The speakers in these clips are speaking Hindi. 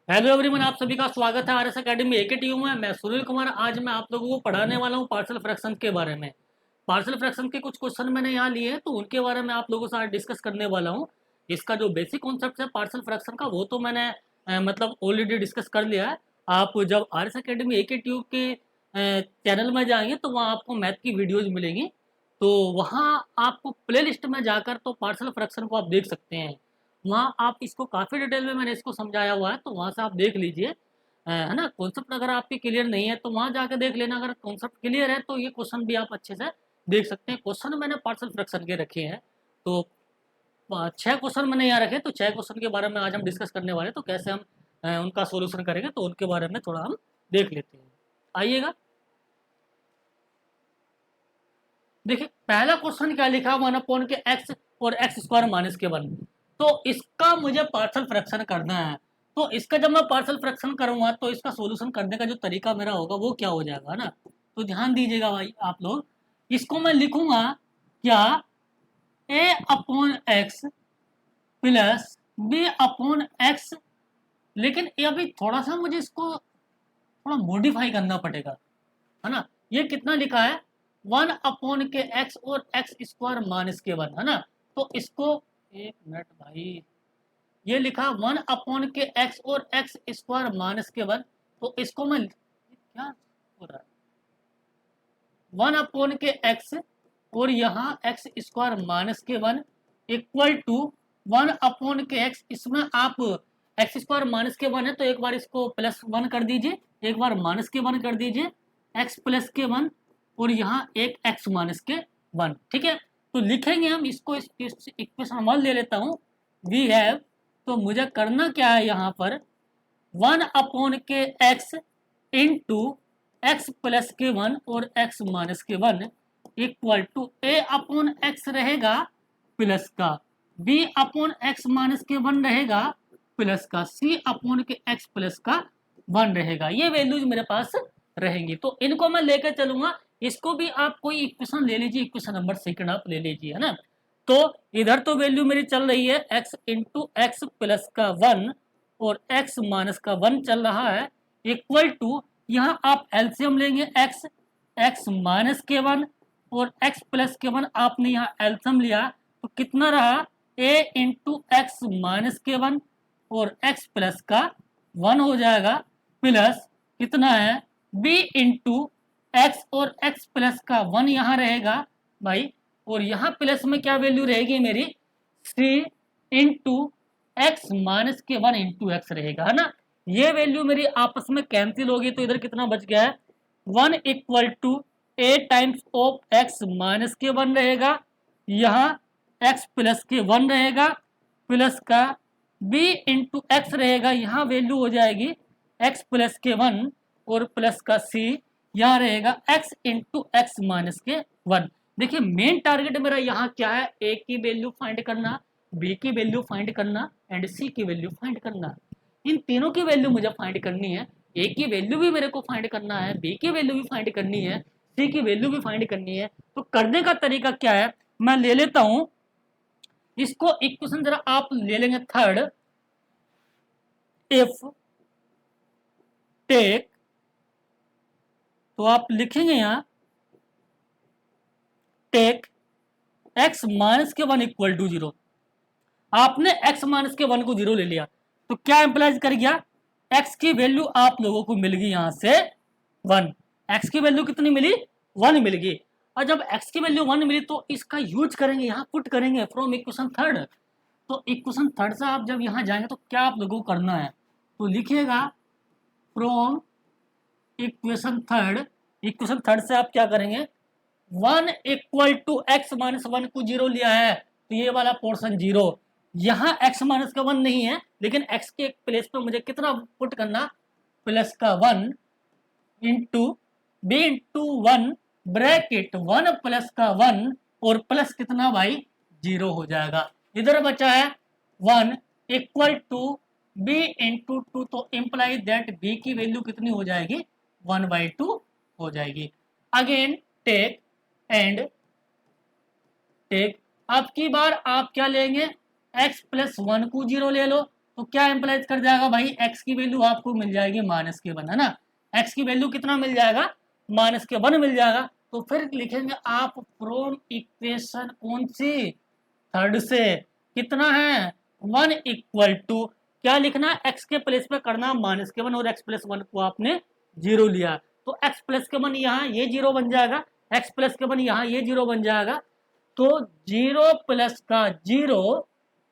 हेलो एवरीवन, आप सभी का स्वागत है आरएस एकेडमी एकेटीयू में। मैं सुनील कुमार। आज मैं आप लोगों को पढ़ाने वाला हूं पार्शियल फ्रैक्शन के बारे में। पार्शियल फ्रैक्शन के कुछ क्वेश्चन मैंने यहाँ लिए हैं, तो उनके बारे में आप लोगों से आज डिस्कस करने वाला हूं। इसका जो बेसिक कॉन्सेप्ट है पार्शियल फ्रैक्शन का, वो तो मैंने मतलब ऑलरेडी डिस्कस कर लिया है। आप जब आरएस एकेडमी एकेटीयू के चैनल में जाएंगे तो वहाँ आपको मैथ की वीडियोज मिलेंगी। तो वहाँ आपको प्ले लिस्ट में जाकर तो पार्शियल फ्रैक्शन को आप देख सकते हैं। वहाँ आप इसको काफ़ी डिटेल में मैंने इसको समझाया हुआ है, तो वहाँ से आप देख लीजिए। है ना। कॉन्सेप्ट अगर आपके क्लियर नहीं है तो वहाँ जाके देख लेना। अगर कॉन्सेप्ट क्लियर है तो ये क्वेश्चन भी आप अच्छे से देख सकते हैं। क्वेश्चन मैंने पार्शियल फ्रैक्शन के रखे हैं। तो 6 क्वेश्चन मैंने यहाँ रखे, तो 6 क्वेश्चन के बारे में आज हम डिस्कस करने वाले हैं। तो कैसे हम उनका सोल्यूशन करेंगे, तो उनके बारे में थोड़ा हम देख लेते हैं। आइएगा। देखिए, पहला क्वेश्चन क्या लिखा, 1 के एक्स और एक्स स्क्वायर माइनस के 1। तो इसका मुझे पार्शियल फ्रैक्शन करना है। तो इसका जब मैं पार्शियल फ्रैक्शन करूंगा तो इसका सॉल्यूशन करने का जो तरीका मेरा होगा वो क्या हो जाएगा ना। तो ध्यान दीजिएगा भाई आप लोग। इसको मैं लिखूंगा क्या, a upon x plus b upon x. लेकिन ये अभी थोड़ा सा मुझे इसको थोड़ा मॉडिफाई करना पड़ेगा, है ना। ये कितना लिखा है, 1 के एक्स और एक्स स्क्वायर माइनस के 1, है ना। तो इसको, एक मिनट भाई, ये लिखा 1 के एक्स और एक्स स्क्वायर माइनस के 1। तो इसको मैं क्या हो रहा है, 1 के एक्स और यहाँ एक्स स्क्वायर माइनस के 1 इक्वल टू 1 के एक्स। इसमें आप एक्स स्क्वायर माइनस के 1 है तो एक बार इसको +1 कर दीजिए, एक बार माइनस के 1 कर दीजिए, एक्स प्लस के 1 और यहाँ एक एक्स माइनस के 1। ठीक है। तो लिखेंगे हम इसको, इस इक्वेशन 1 ले लेता हूँ, वी हैव। तो मुझे करना क्या है यहाँ पर, 1 के एक्स इंटू एक्स प्लस के 1 और एक्स माइनस के 1 equal to a upon x रहेगा प्लस का, बी अपॉन एक्स माइनस के 1 रहेगा प्लस का, सी अपॉन के एक्स प्लस का 1 रहेगा। ये वैल्यूज मेरे पास रहेंगी, तो इनको मैं लेकर चलूंगा। इसको भी आप कोई इक्वेशन ले लीजिए, इक्वेशन नंबर 2 आप ले लीजिए, है ना। तो इधर तो वैल्यू मेरी चल रही है x इंटू एक्स प्लस का 1 और x माइनस का 1 चल रहा है इक्वल टू, यहाँ आप एलसीएम लेंगे, x माइनस के 1 और x प्लस के 1 आपने यहाँ एलसीएम लिया तो कितना रहा, a इंटू एक्स माइनस के 1 और x प्लस का 1 हो जाएगा प्लस कितना है, b इंटू एक्स और x प्लस का 1 यहाँ रहेगा भाई। और यहाँ प्लस में क्या वैल्यू रहेगी मेरी, सी इंटू एक्स माइनस के 1 इंटू एक्स रहेगा, है ना। ये वैल्यू मेरी आपस में कैंसिल होगी तो इधर कितना बच गया है, 1 equal to a times of x minus के 1 रहेगा, यहाँ एक्स प्लस के 1 रहेगा प्लस का बी इंटू एक्स रहेगा, यहाँ वैल्यू हो जाएगी एक्स प्लस के 1 और प्लस का सी यहाँ रहेगा एक्स इंटू एक्स माइनस के 1। देखिए, मेन टारगेट मेरा यहाँ क्या है, ए की वैल्यू फाइंड करना, बी की वैल्यू फाइंड करना एंड सी की वैल्यू फाइंड करना। इन तीनों की वैल्यू मुझे फाइंड करनी है। ए की वैल्यू भी मेरे को फाइंड करना है, बी की वैल्यू भी फाइंड करनी है, सी की वैल्यू भी फाइंड करनी है। तो करने का तरीका क्या है, मैं ले लेता हूं इसको इक्वेशन, जरा आप ले लेंगे थर्ड, इफ टेक, तो आप लिखेंगे यहाँ टेक एक्स माइनस के 1 इक्वल टू 0। आपने x माइनस के 1 को 0 ले लिया तो क्या इंप्लाइज कर गया, x की वैल्यू आप लोगों को मिल गई यहां से 1। x की वैल्यू कितनी मिली, 1 मिल गई। और जब x की वैल्यू 1 मिली तो इसका यूज करेंगे, यहाँ पुट करेंगे फ्रॉम इक्वेशन थर्ड। तो इक्वेशन थर्ड से आप जब यहाँ जाएंगे तो क्या आप लोगों को करना है, तो लिखिएगा from equation third. Equation third से आप क्या करेंगे, 1 इक्वल टू एक्स माइनस 1 को 0 लिया है तो ये वाला पोर्शन 0। यहाँ x माइनस का 1 नहीं है, लेकिन x के प्लेस पे मुझे कितना पुट करना, प्लस का 1 into b into 1 bracket 1 plus का 1 और प्लस कितना भाई, 0 हो जाएगा। इधर बचा है 1 इक्वल टू बी इंटू 2, तो इंप्लाई दैट बी की वैल्यू कितनी हो जाएगी, 1/2 हो जाएगी। अगेन टेक एंड टेक, अब की बार आप क्या लेंगे, x प्लस 1 को 0 ले लो तो क्या एम्प्लाइज कर जाएगा भाई, एक्स की वैल्यू आपको मिल जाएगी -1, है ना। एक्स की वैल्यू कितना मिल जाएगा, -1 मिल जाएगा। तो फिर लिखेंगे आप फ्रॉम इक्वेशन कौन सी, थर्ड से, कितना है 1 इक्वल टू, क्या लिखना, एक्स के प्लेस पे करना -1 और एक्स प्लस 1 को आपने 0 लिया, तो एक्स प्लस के 1 यहाँ ये 0 बन जाएगा, एक्स प्लस के 1 यहाँ ये 0 बन जाएगा। तो 0 प्लस का 0,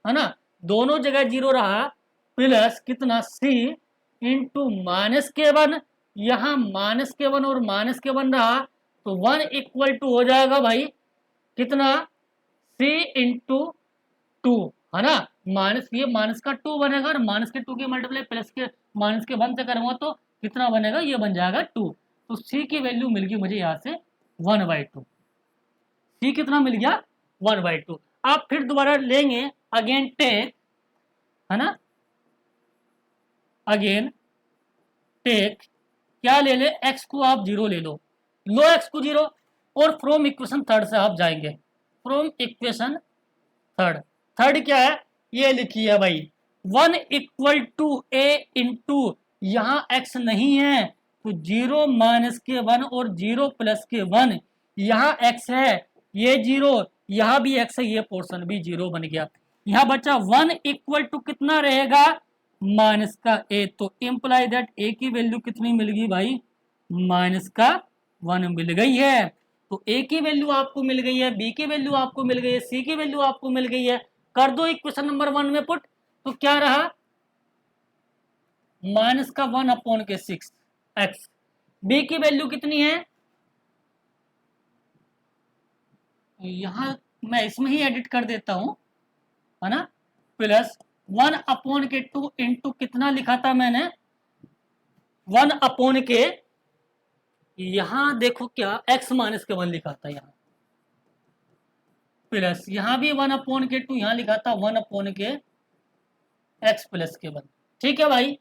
है ना, दोनों जगह 0 रहा, प्लस कितना सी इंटू -1, यहाँ -1 और -1 रहा, तो 1 इक्वल टू हो जाएगा भाई कितना, सी इंटू 2, है ना, माइनस, ये माइनस का 2 बनेगा और माइनस के 2 की मल्टीप्लाई प्लस के -1 से करूंगा तो कितना बनेगा, ये बन जाएगा 2। तो सी की वैल्यू मिल गई मुझे यहाँ से 1/2, सी कितना मिल गया 1/2। आप फिर दोबारा लेंगे, अगेन टेक, है ना, अगेन टेक, क्या ले ले, एक्स को आप 0 ले लो एक्स को 0, और फ्रॉम इक्वेशन थर्ड से आप जाएंगे, फ्रॉम इक्वेशन थर्ड, थर्ड क्या है ये लिखिए भाई, 1 इक्वल टू ए इंटू, यहाँ एक्स नहीं है तो 0 -1 और 0 प्लस के 1, यहाँ एक्स है, ये 0, यहाँ भी एक्स है, ये पोर्शन भी 0 बन गया। यहाँ बचा 1 इक्वल टू कितना रहेगा, माइनस का ए, तो इंप्लाई दैट ए की वैल्यू कितनी मिल गई भाई, -1 मिल गई है। तो ए की वैल्यू आपको मिल गई है, बी की वैल्यू आपको मिल गई है, सी की वैल्यू आपको मिल गई है, कर दो इक्वेशन नंबर 1 में पुट, तो क्या रहा, -1/6 एक्स, बी की वैल्यू कितनी है, यहां मैं इसमें ही एडिट कर देता हूं, है ना, प्लस 1/2 इंटू कितना लिखा था मैंने, 1/, यहां देखो क्या x -1 लिखा था यहाँ, प्लस यहाँ भी 1/2, यहाँ लिखा था 1/, x प्लस के 1, ठीक है भाई।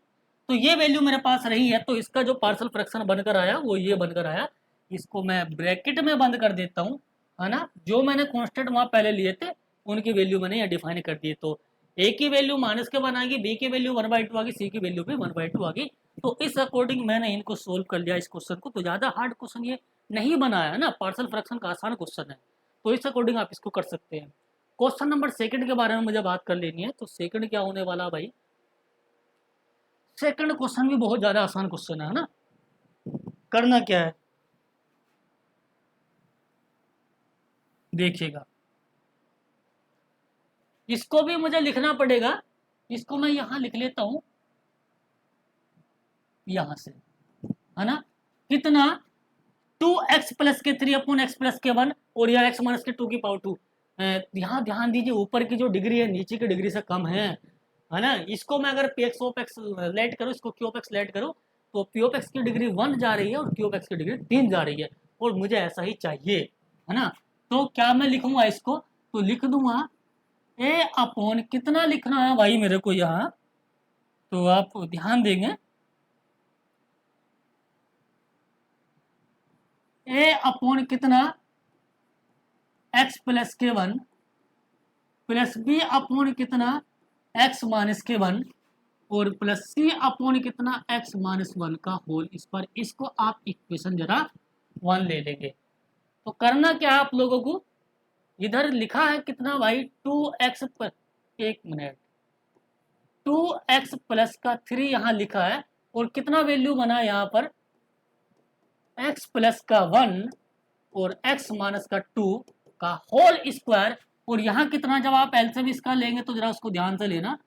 तो ये वैल्यू मेरे पास रही है, तो इसका जो पार्शियल फ्रैक्शन बनकर आया वो ये बनकर आया, इसको मैं ब्रैकेट में बंद कर देता हूँ, है ना, जो मैंने कांस्टेंट वहां पहले लिए थे उनकी वैल्यू मैंने यहाँ डिफाइन कर दी, तो ए की वैल्यू -1 आ गई, बी की वैल्यू 1/2 आ गई, सी की वैल्यू भी 1/2 आ गई। तो इस अकॉर्डिंग मैंने इनको सोल्व कर लिया इस क्वेश्चन को, तो ज़्यादा हार्ड क्वेश्चन ये नहीं बनाया है ना, पार्शियल फ्रैक्शन का आसान क्वेश्चन है, तो इस अकॉर्डिंग आप इसको कर सकते हैं। क्वेश्चन नंबर सेकंड के बारे में मुझे बात कर लेनी है, तो सेकंड क्या होने वाला भाई, सेकंड क्वेश्चन भी बहुत ज़्यादा आसान क्वेश्चन है ना। करना क्या है देखिएगा, इसको भी मुझे लिखना पड़ेगा, इसको मैं यहाँ लिख लेता हूँ, यहाँ से, है ना, कितना 2x प्लस के 3/x+1 और यह x माइनस के 2 की पावर 2, यहाँ ध्यान दीजिए ऊपर की जो डिग्री है नीचे की डिग्री से कम है ना, इसको मैं अगर px ऑफ x लेट करूँ, इसको q ऑफ x लेट करूँ, तो p ऑफ x की डिग्री 1 जा रही है और q ऑफ x की डिग्री 3 जा रही है, और मुझे ऐसा ही चाहिए, है ना। तो क्या मैं लिखूंगा इसको, तो लिख दूंगा a/, कितना लिखना है भाई मेरे को यहाँ, तो आप ध्यान देंगे, a/, कितना x प्लस के 1 प्लस b/, कितना x माइनस के 1 और प्लस c/, कितना x माइनस 1 का होल स्क्वायर, इसको आप इक्वेशन जरा 1 ले लेंगे। तो करना क्या है आप लोगों को, इधर लिखा है कितना भाई 2x पर, एक मिनट, 2x प्लस का 3 यहाँ लिखा है, और कितना वैल्यू बना यहाँ पर x प्लस का 1 और x माइनस का 2 का होल स्क्वायर, और यहाँ कितना, जब आप एलसीएम इसका लेंगे तो जरा उसको ध्यान से लेना,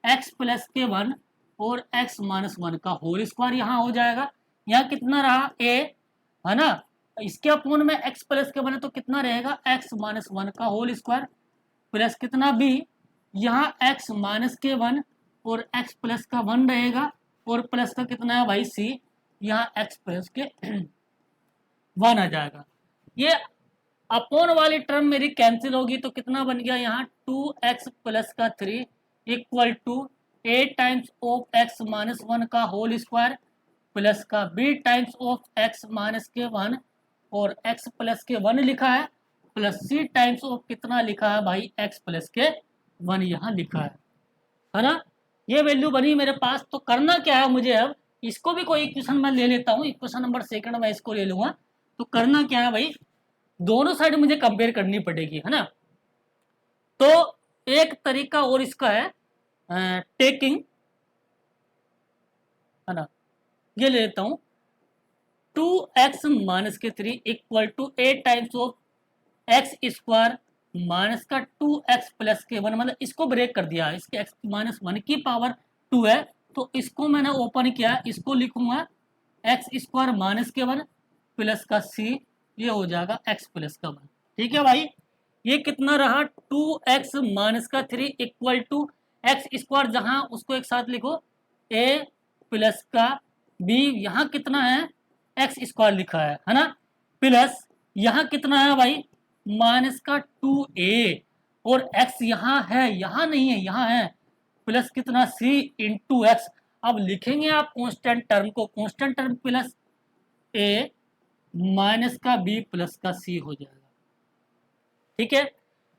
x प्लस के 1 और x माइनस 1 का होल स्क्वायर यहाँ हो जाएगा, यहाँ कितना रहा a, है ना, इसके अपोन में x प्लस के 1 है तो कितना रहेगा x माइनस 1 का होल स्क्वायर, प्लस कितना b, यहाँ x माइनस के 1 और x प्लस का 1 रहेगा, और प्लस का कितना है भाई c, यहाँ x प्लस के 1 आ जाएगा, ये अपोन वाली टर्म मेरी कैंसिल होगी, तो कितना बन गया यहाँ 2x प्लस का 3 equal to a times of x minus 1 का होल स्क्वायर प्लस का b times of x minus के 1 और x प्लस के 1 लिखा है, प्लस c टाइम्स ऑफ कितना लिखा है भाई x प्लस के 1 यहाँ लिखा है ना। ये वैल्यू बनी मेरे पास। तो करना क्या है मुझे, अब इसको भी कोई इक्वेशन मैं ले लेता हूँ, इक्वेशन नंबर सेकंड में इसको ले लूंगा। तो करना क्या है भाई, दोनों साइड मुझे कंपेयर करनी पड़ेगी, है ना। तो एक तरीका और इसका है टेकिंग, है ना, ये ले लेता हूँ 2x-3 equal to 8 times of x square minus का 2x प्लस के 1, मतलब इसको ब्रेक कर दिया, इसके x माइनस 1 की पावर 2 है, तो इसको मैंने ओपन किया, इसको लिखूंगा एक्स स्क्वायर माइनस के 1 प्लस का c, ये हो जाएगा x प्लस का 1। ठीक है भाई, ये कितना रहा 2x माइनस का 3 इक्वल टू एक्स स्क्वायर, जहां उसको एक साथ लिखो a प्लस का b, यहाँ कितना है एक्स स्क्वायर लिखा है ना, प्लस यहाँ कितना है भाई माइनस का 2a, और x यहाँ है, यहाँ नहीं है, यहाँ है, प्लस कितना c इंटू एक्स। अब लिखेंगे आप कांस्टेंट टर्म को, constant term plus a minus का b प्लस का c हो जाएगा। ठीक है,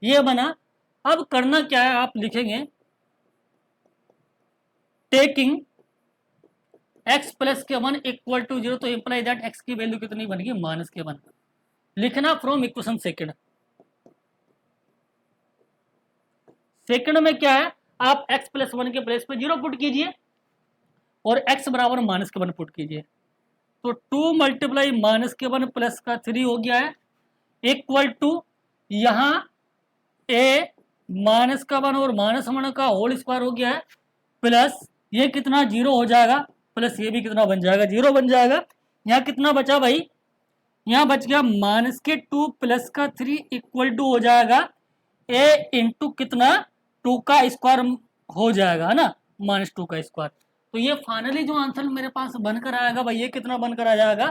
ये बना। अब करना क्या है, आप लिखेंगे टेकिंग x प्लस के 1 इक्वल टू 0, तो इंप्लाई दैट x की वैल्यू कितनी बनेगी माइनस के 1, लिखना फ्रॉम इक्वेशन सेकंड। सेकंड में क्या है, आप x प्लस 1 के प्लेस पे 0 पुट कीजिए और x बराबर माइनस के 1 पुट कीजिए, तो 2 मल्टीप्लाई माइनस के 1 प्लस का 3 हो गया है इक्वल टू यहाँ a माइनस का 1 और माइनस 1 का होल स्क्वायर हो गया है, प्लस ये कितना 0 हो जाएगा, प्लस ये भी कितना बन जाएगा 0 बन जाएगा। यहाँ कितना बचा भाई, यहाँ बच गया माइनस के 2 प्लस का 3 इक्वल टू हो जाएगा a इंटू कितना 2 का स्क्वायर हो जाएगा, है ना, माइनस 2 का स्क्वायर। तो ये फाइनली जो आंसर मेरे पास बनकर आएगा भाई, ये कितना बनकर आ जाएगा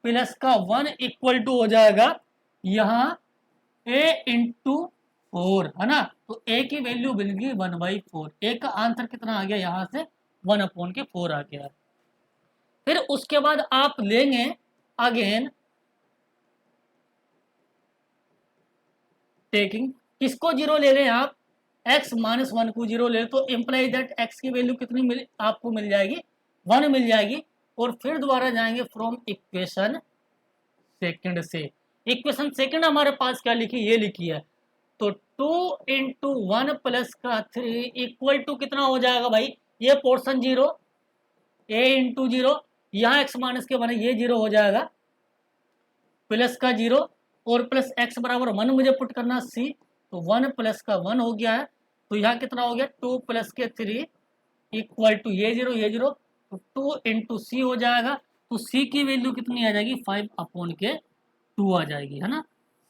प्लस का 1 इक्वल टू हो जाएगा यहाँ a इंटू 4, है ना। तो a की वैल्यू बन गई 1/4, a का आंसर कितना आ गया यहाँ से 1/4 आ गया। फिर उसके बाद आप लेंगे अगेन टेकिंग, किसको 0 ले लें आप, x माइनस 1 को 0 ले, तो इंप्लाई दैट x की वैल्यू कितनी मिल आपको मिल जाएगी 1 मिल जाएगी। और फिर दोबारा जाएंगे फ्रॉम इक्वेशन सेकंड से, इक्वेशन सेकंड हमारे पास क्या लिखी, ये लिखी है, तो 2 इंटू 1 प्लस का 3 इक्वल टू कितना हो जाएगा भाई, ये पोर्शन 0 a इंटू 0, यहाँ x माइनस के 1 ये 0 हो जाएगा, प्लस का 0 और प्लस x बराबर 1 मुझे पुट करना c, तो 1 प्लस का 1 हो गया है, तो यहाँ कितना हो गया 2 प्लस के 3 इक्वल टू ये 0, तो 2 इंटू सी हो जाएगा, तो c की वैल्यू कितनी आ जाएगी 5/2 आ जाएगी, है ना।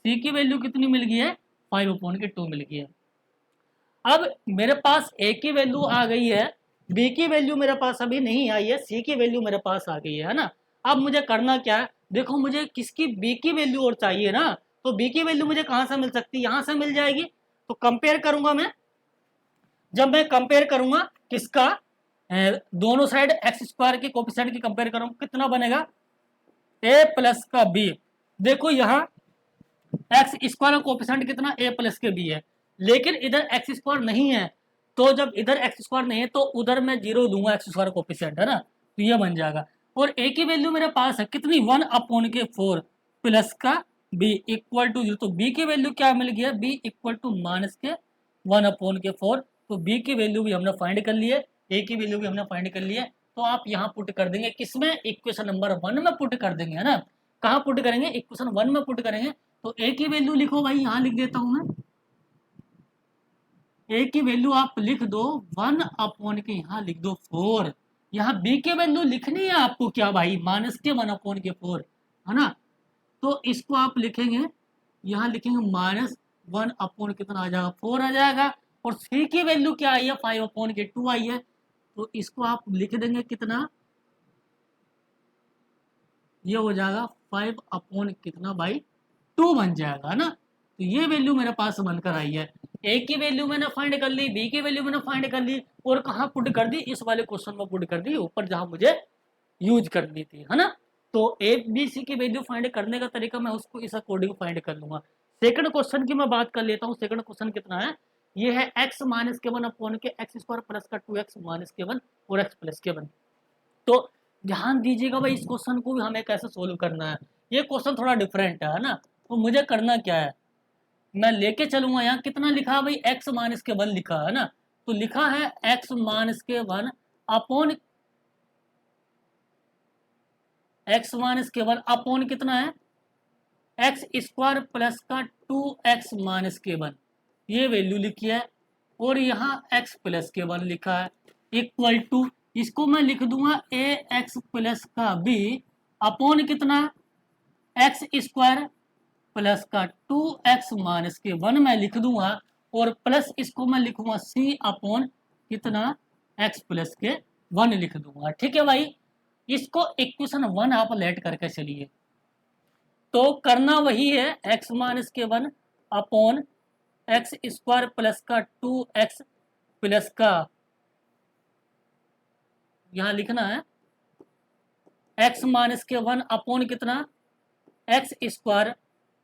c की वैल्यू कितनी मिल गई है 5/2 मिल गई है। अब मेरे पास a की वैल्यू आ गई है, b की वैल्यू मेरे पास अभी नहीं आई है, c की वैल्यू मेरे पास आ गई है ना। अब मुझे करना क्या है, देखो मुझे किसकी b की वैल्यू और चाहिए ना, तो b की वैल्यू मुझे कहाँ से मिल सकती है, यहाँ से मिल जाएगी। तो कंपेयर करूंगा मैं, जब मैं कंपेयर करूंगा किसका, दोनों साइड एक्स स्क्वायर के कोफिशिएंट की कंपेयर करूंगा, कितना बनेगा a प्लस का b। देखो यहाँ एक्स स्क्वायर का कोफिशिएंट कितना a प्लस के b है, लेकिन इधर एक्स स्क्वायर नहीं है, तो जब इधर एक्स स्क्वायर नहीं है तो उधर मैं 0 दूंगा एक्स स्क्वायर कोफिशिएंट, है ना, तो ये बन जाएगा। और a की वैल्यू मेरे पास है कितनी 1/4 प्लस का b इक्वल टू 0, तो b की वैल्यू क्या मिल गया b इक्वल टू माइनस के 1/4, तो b की वैल्यू भी हमने फाइंड कर ली है, a की वैल्यू भी हमने फाइंड कर ली है। तो आप यहाँ पुट कर देंगे किसमें, इक्वेशन नंबर 1 में पुट कर देंगे, है ना। कहाँ पुट करेंगे, इक्वेशन 1 में पुट करेंगे। तो a की वैल्यू लिखो भाई, यहाँ लिख देता हूं मैं, a की वैल्यू आप लिख दो 1 के यहाँ लिख दो 4, यहाँ b की वैल्यू लिखनी है आपको क्या भाई माइनस के 1/4, है ना। तो इसको आप लिखेंगे, यहाँ लिखेंगे माइनस 1 कितना आ जाएगा 4 आ जाएगा, और c की वैल्यू क्या आई है 5/2 आई है, तो इसको आप लिख देंगे कितना, ये हो जाएगा 5 कितना भाई 2 बन जाएगा, है ना। तो ये वैल्यू मेरे पास बनकर आई है, a की वैल्यू मैंने फाइंड कर ली, b की वैल्यू मैंने फाइंड कर ली, और कहाँ पुट कर दी, इस वाले क्वेश्चन में पुट कर दी, ऊपर जहां मुझे यूज करनी थी, है ना। तो a b c की वैल्यू फाइंड करने का तरीका मैं उसको इस अकॉर्डिंग फाइंड कर लूंगा। सेकंड क्वेश्चन की मैं बात कर लेता हूँ, सेकंड क्वेश्चन कितना है ये है x माइनस के वन अपॉन के एक्स स्क्वायर प्लस का 2x माइनस के वन और x प्लस के वन। तो ध्यान दीजिएगा भाई, इस क्वेश्चन को भी हमें कैसे सोल्व करना है। ये क्वेश्चन थोड़ा डिफरेंट है ना। तो मुझे करना क्या है, मैं लेके चलूंगा, यहाँ कितना लिखा है भाई, x माइनस के वन लिखा है ना। तो लिखा है x माइनस के वन अपॉन कितना है, एक्स स्क्वायर प्लस का 2x माइनस के वन, ये वैल्यू लिखी है। और यहाँ x प्लस के वन लिखा है इक्वल टू, इसको मैं लिख दूंगा ए एक्स प्लस का बी अपॉन कितना, एक्स स्क्वायर प्लस का 2x माइनस के वन मैं लिख दूंगा, और प्लस इसको मैं लिखूंगा c अपॉन कितना, x प्लस के वन लिख दूंगा। ठीक है भाई, इसको इक्वेशन 1 आप लेट करके चलिए। तो करना वही है, x माइनस के one upon x square plus का 2x प्लस का, यहां लिखना है x माइनस के वन अपॉन कितना, एक्स स्क्वायर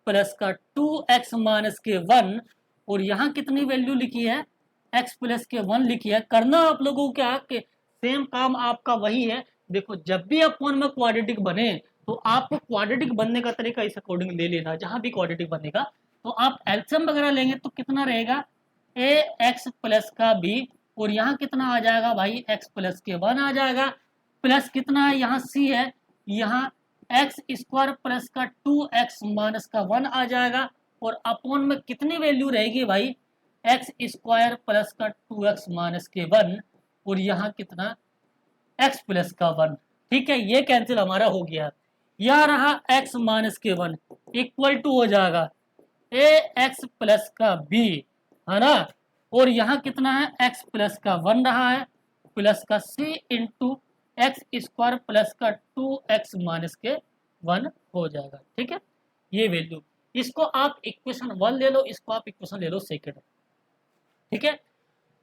प्लस का 2x माइनस के वन, और यहाँ कितनी वैल्यू लिखी है, x प्लस के वन लिखी है। करना आप लोगों को क्या कि सेम काम आपका वही है। देखो, जब भी अपॉन में क्वाड्रेटिक बने तो आपको क्वाड्रेटिक बनने का तरीका इस अकॉर्डिंग ले लेना। जहां भी क्वाड्रेटिक बनेगा तो आप एलसीएम वगैरह लेंगे तो कितना रहेगा, ए एक्स प्लस का बी, और यहाँ कितना आ जाएगा भाई, x प्लस के वन आ जाएगा, प्लस कितना है, यहाँ c है, यहाँ एक्स स्क्वायर प्लस का 2x माइनस का वन आ जाएगा, और अपॉन में कितनी वैल्यू रहेगी भाई, एक्स स्क्वायर प्लस का 2x माइनस के वन, और यहाँ कितना, x प्लस का वन। ठीक है, ये कैंसिल हमारा हो गया। यह रहा x माइनस के वन इक्वल टू हो जाएगा ए एक्स प्लस का बी, है ना, और यहाँ कितना है, x प्लस का वन रहा है, प्लस का c into x square plus का 2x माइनस के वन हो जाएगा। ठीक है, ये वैल्यू, इसको आप इक्वेशन 1 ले लो, इसको आप इक्वेशन ले लो सेकेंड। ठीक है,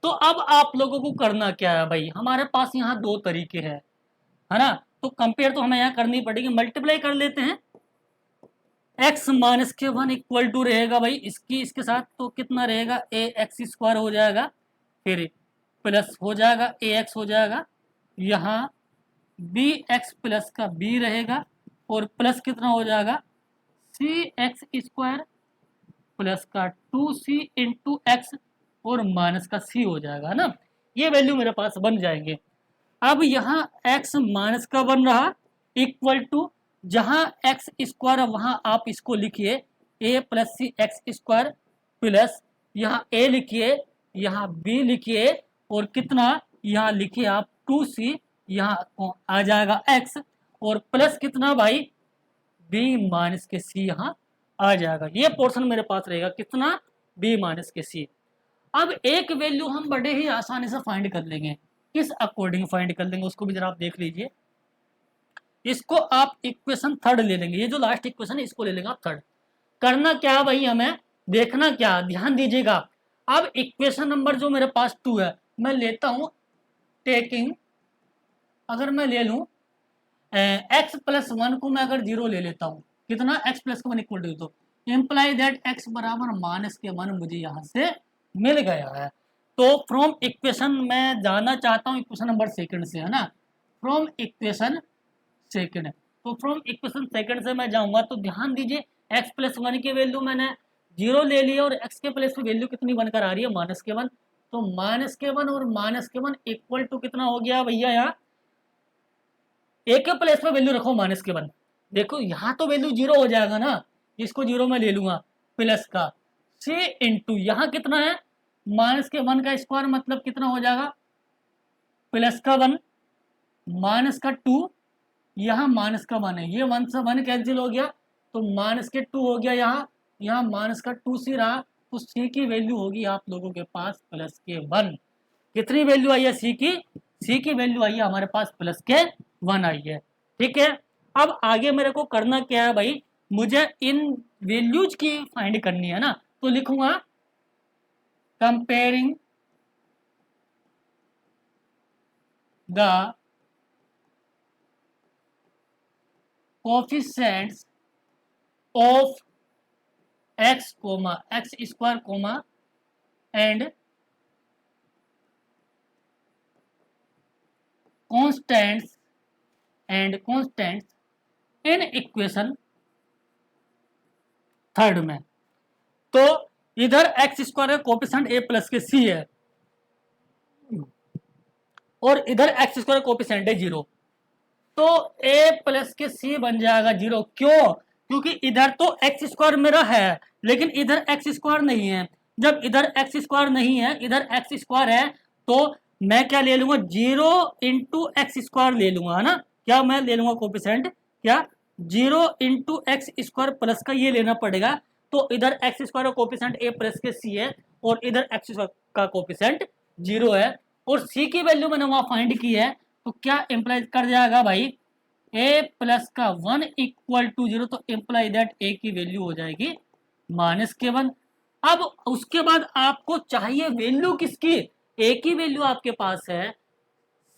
तो अब आप लोगों को करना क्या है भाई, हमारे पास यहाँ दो तरीके हैं, है ना। तो कंपेयर तो हमें यहाँ करनी पड़ेगी, मल्टीप्लाई कर लेते हैं। x माइनस के वन इक्वल टू रहेगा भाई इसकी इसके साथ, तो कितना रहेगा, ए एक्स स्क्वायर हो जाएगा, फिर प्लस हो जाएगा ए एक्स हो जाएगा, यहाँ बी एक्स प्लस का बी रहेगा, और प्लस कितना हो जाएगा, सी एक्स स्क्वायर प्लस का 2c इंटू एक्स, और माइनस का c हो जाएगा ना। ये वैल्यू मेरे पास बन जाएंगे। अब यहाँ x माइनस का बन रहा इक्वल टू, जहाँ एक्स स्क्वायर वहाँ आप इसको लिखिए a plus c x square, plus यहाँ a लिखिए, यहाँ b लिखिए, और कितना यहाँ लिखिए आप 2c, यहाँ आ जाएगा x, और प्लस कितना भाई, b माइनस के c यहाँ आ जाएगा। ये पोर्शन मेरे पास रहेगा कितना, b माइनस के c। अब एक वैल्यू हम बड़े ही आसानी से फाइंड कर लेंगे, किस अकॉर्डिंग फाइंड कर लेंगे उसको भी जरा आप देख लीजिए। इसको आप इक्वेशन थर्ड ले लेंगे, ये जो लास्ट इक्वेशन है इसको ले लेंगे आप थर्ड। करना क्या है भाई, हमें देखना क्या, ध्यान दीजिएगा। अब इक्वेशन नंबर जो मेरे पास 2 है, मैं लेता हूं टेकिंग, अगर मैं ले लूं x प्लस वन को मैं अगर 0 ले लेता हूं, कितना, x plus one equal to, तो इम्प्लाई दैट x बराबर माइनस के वन मुझे यहां से मिल गया है। तो फ्रॉम इक्वेशन मैं जाना चाहता हूं इक्वेशन नंबर सेकंड से, है ना, फ्रॉम इक्वेशन सेकंड। तो फ्रॉम इक्वेशन सेकंड से मैं जाऊंगा, तो ध्यान दीजिए x प्लस वन की वैल्यू मैंने 0 ले लिया, और x के प्लस की वैल्यू कितनी बनकर आ रही है, माइनस के वन। तो माइनस के वन और माइनस के वन इक्वल टू कितना हो गया भैया, यहाँ ए के प्लेस में वैल्यू रखो माइनस के वन, देखो यहाँ तो वैल्यू 0 हो जाएगा ना, इसको 0 में ले लूंगा, प्लस का c इंटू यहाँ कितना है, माइनस के वन का स्क्वायर मतलब कितना हो जाएगा, प्लस का वन माइनस का 2, यहाँ माइनस का वन है, ये वन से वन कैंसिल हो गया, तो माइनस के 2 हो गया, यहाँ माइनस का 2c रहा, तो c की वैल्यू होगी आप लोगों के पास प्लस के वन। कितनी वैल्यू आई है c की वैल्यू आई है हमारे पास प्लस के वन आई है। ठीक है, अब आगे मेरे को करना क्या है भाई, मुझे इन वैल्यूज की फाइंड करनी है ना। तो लिखूंगा comparing the coefficients of x, x square and constants in equation third में। तो इधर एक्स स्क्वायर का कोफिशिएंट ए प्लस के सी है और इधर एक्स स्क्वायर कोफिशिएंट है 0, तो ए प्लस के सी बन जाएगा 0। क्यों? क्योंकि इधर तो एक्स स्क्वायर मेरा है लेकिन इधर एक्स स्क्वायर नहीं है। जब इधर एक्स स्क्वायर नहीं है, इधर एक्स स्क्वायर है, तो मैं क्या ले लूंगा, 0 इंटू एक्स स्क्वायर ले लूंगा, है ना। क्या मैं ले लूंगा कोफिशिएंट, क्या 0 इंटू एक्स स्क्वायर प्लस का ये लेना पड़ेगा। तो इधर एक्स स्क्वायर का कोफिशिएंट ए प्लस के सी है और इधर एक्स स्क्वायर का कोफिशिएंट 0 है और सी की वैल्यू मैंने वहां फाइंड की है। तो क्या इंप्लाई कर जाएगा भाई, ए प्लस का 1 इक्वल टू 0, तो इंप्लाई दैट ए की वैल्यू हो जाएगी -1। अब उसके बाद आपको चाहिए वैल्यू किसकी, ए की वैल्यू आपके पास है,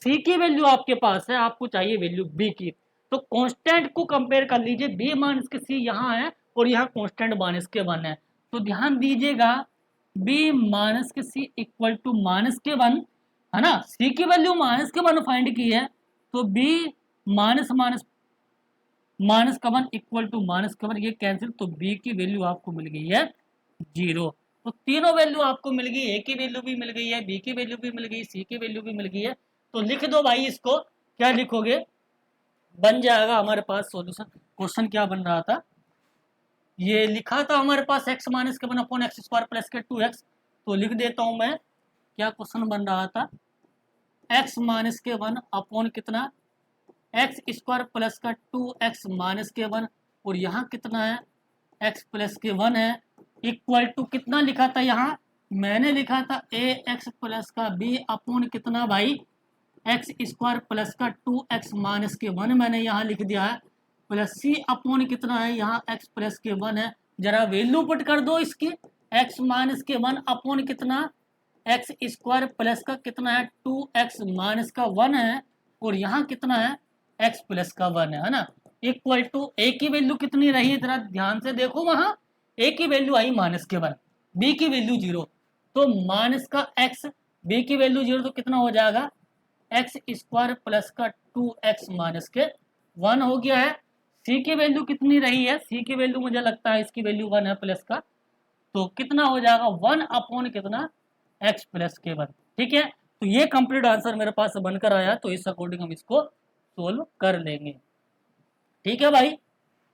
सी की वैल्यू आपके पास है, आपको चाहिए वैल्यू बी की। तो कांस्टेंट को कंपेयर कर लीजिए, बी माइनस के सी यहाँ है और यहाँ कांस्टेंट -1 है। तो ध्यान दीजिएगा, बी माइनस के सी इक्वल टू -1, है ना। सी की वैल्यू -1 फाइंड की है, तो b minus minus -1 equal to -1, ये कैंसिल, तो बी की वैल्यू आपको मिल गई है 0। तो तीनों वैल्यू आपको मिल गई, ए की वैल्यू भी मिल गई है, बी की वैल्यू भी मिल गई, सी की वैल्यू भी मिल गई है। तो लिख दो भाई इसको, क्या लिखोगे, बन जाएगा हमारे पास सॉल्यूशन। क्वेश्चन क्या बन रहा था, ये लिखा था हमारे पास x माइनस के 1 अपॉन एक्स स्क्वायर प्लस के 2x। तो लिख देता हूं मैं, क्या क्वेश्चन बन रहा था, x माइनस के 1 अपॉन कितना, एक्स स्क्वायर प्लस का 2x माइनस के 1 और यहाँ कितना है, x प्लस के 1 है, इक्वल टू कितना लिखा था यहाँ, मैंने लिखा था ए एक्स प्लस का b अपॉन कितना भाई, एक्स स्क्वायर प्लस का 2x माइनस के 1 मैंने यहाँ लिख दिया है, प्लस सी अपॉन कितना है, यहाँ x प्लस के 1 है। जरा वैल्यू पुट कर दो इसकी, x माइनस के 1 अपॉन कितना, एक्स स्क्वायर प्लस का कितना है 2x माइनस का 1 है और यहाँ कितना है x प्लस का 1 है ना, इक्वल टू ए की वैल्यू कितनी रही, जरा ध्यान से देखो, वहां ए की वैल्यू आई -1, बी की वैल्यू 0, तो माइनस का x, बी की वैल्यू 0, तो कितना हो जाएगा एक्स स्क्वायर प्लस का 2x माइनस के 1 हो गया है। सी की वैल्यू कितनी रही है, सी की वैल्यू मुझे लगता है इसकी वैल्यू 1 है प्लस का, तो कितना हो जाएगा 1 अपॉन कितना x प्लस के 1। ठीक है, तो ये कंप्लीट आंसर मेरे पास बनकर आया, तो इस अकॉर्डिंग हम इसको सोल्व कर लेंगे। ठीक है भाई,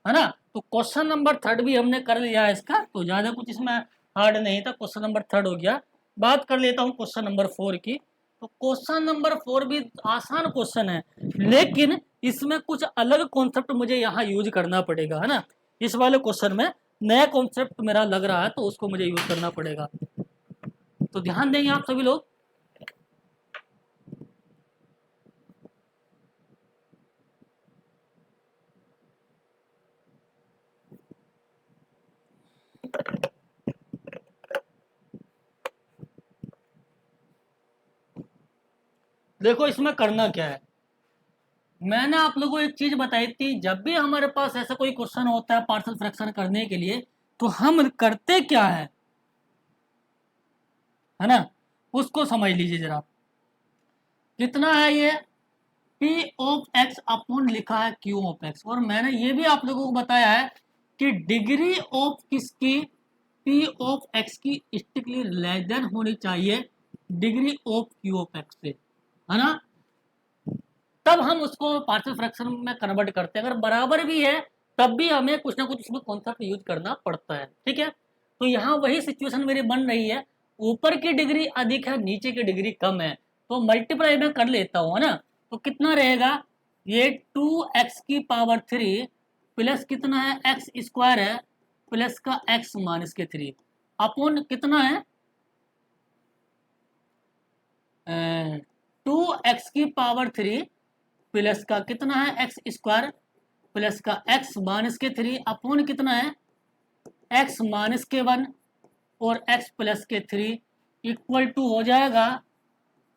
है ना। तो क्वेश्चन नंबर 3 भी हमने कर लिया है इसका, तो ज्यादा कुछ इसमें हार्ड नहीं था, क्वेश्चन नंबर 3 हो गया। बात कर लेता हूँ क्वेश्चन नंबर 4 की। तो क्वेश्चन नंबर 4 भी आसान क्वेश्चन है, लेकिन इसमें कुछ अलग कॉन्सेप्ट मुझे यहाँ यूज करना पड़ेगा, है ना। इस वाले क्वेश्चन में नया कॉन्सेप्ट मेरा लग रहा है, तो उसको मुझे यूज करना पड़ेगा। तो ध्यान देंगे आप सभी लोग। देखो इसमें करना क्या है, मैंने आप लोगों को एक चीज बताई थी, जब भी हमारे पास ऐसा कोई क्वेश्चन होता है पार्शियल फ्रैक्शन करने के लिए, तो हम करते क्या है ना, उसको समझ लीजिए जरा। कितना है ये, P ऑफ x अपॉन लिखा है Q ऑफ x, और मैंने ये भी आप लोगों को बताया है कि डिग्री ऑफ किसकी, P ऑफ x की स्ट्रिक्टली लेस देन होनी चाहिए degree of Q of x से, है ना। तब हम उसको पार्शियल फ्रैक्शन में कन्वर्ट करते हैं। अगर बराबर भी है तब भी हमें कुछ ना कुछ उसमें कॉन्सेप्ट यूज करना पड़ता है। ठीक है, तो यहाँ वही सिचुएशन मेरी बन रही है, ऊपर की डिग्री अधिक है, नीचे की डिग्री कम है, तो मल्टीप्लाई में कर लेता हूँ, है ना। तो कितना रहेगा, ये 2x की पावर 3 प्लस कितना है एक्स स्क्वायर है प्लस का x माइनस के 3 अपॉन कितना है 2x की पावर 3 प्लस का कितना है एक्स स्क्वायर प्लस का x माइनस के 3 अपॉन कितना है x माइनस के 1 और x प्लस के 3 इक्वल टू हो जाएगा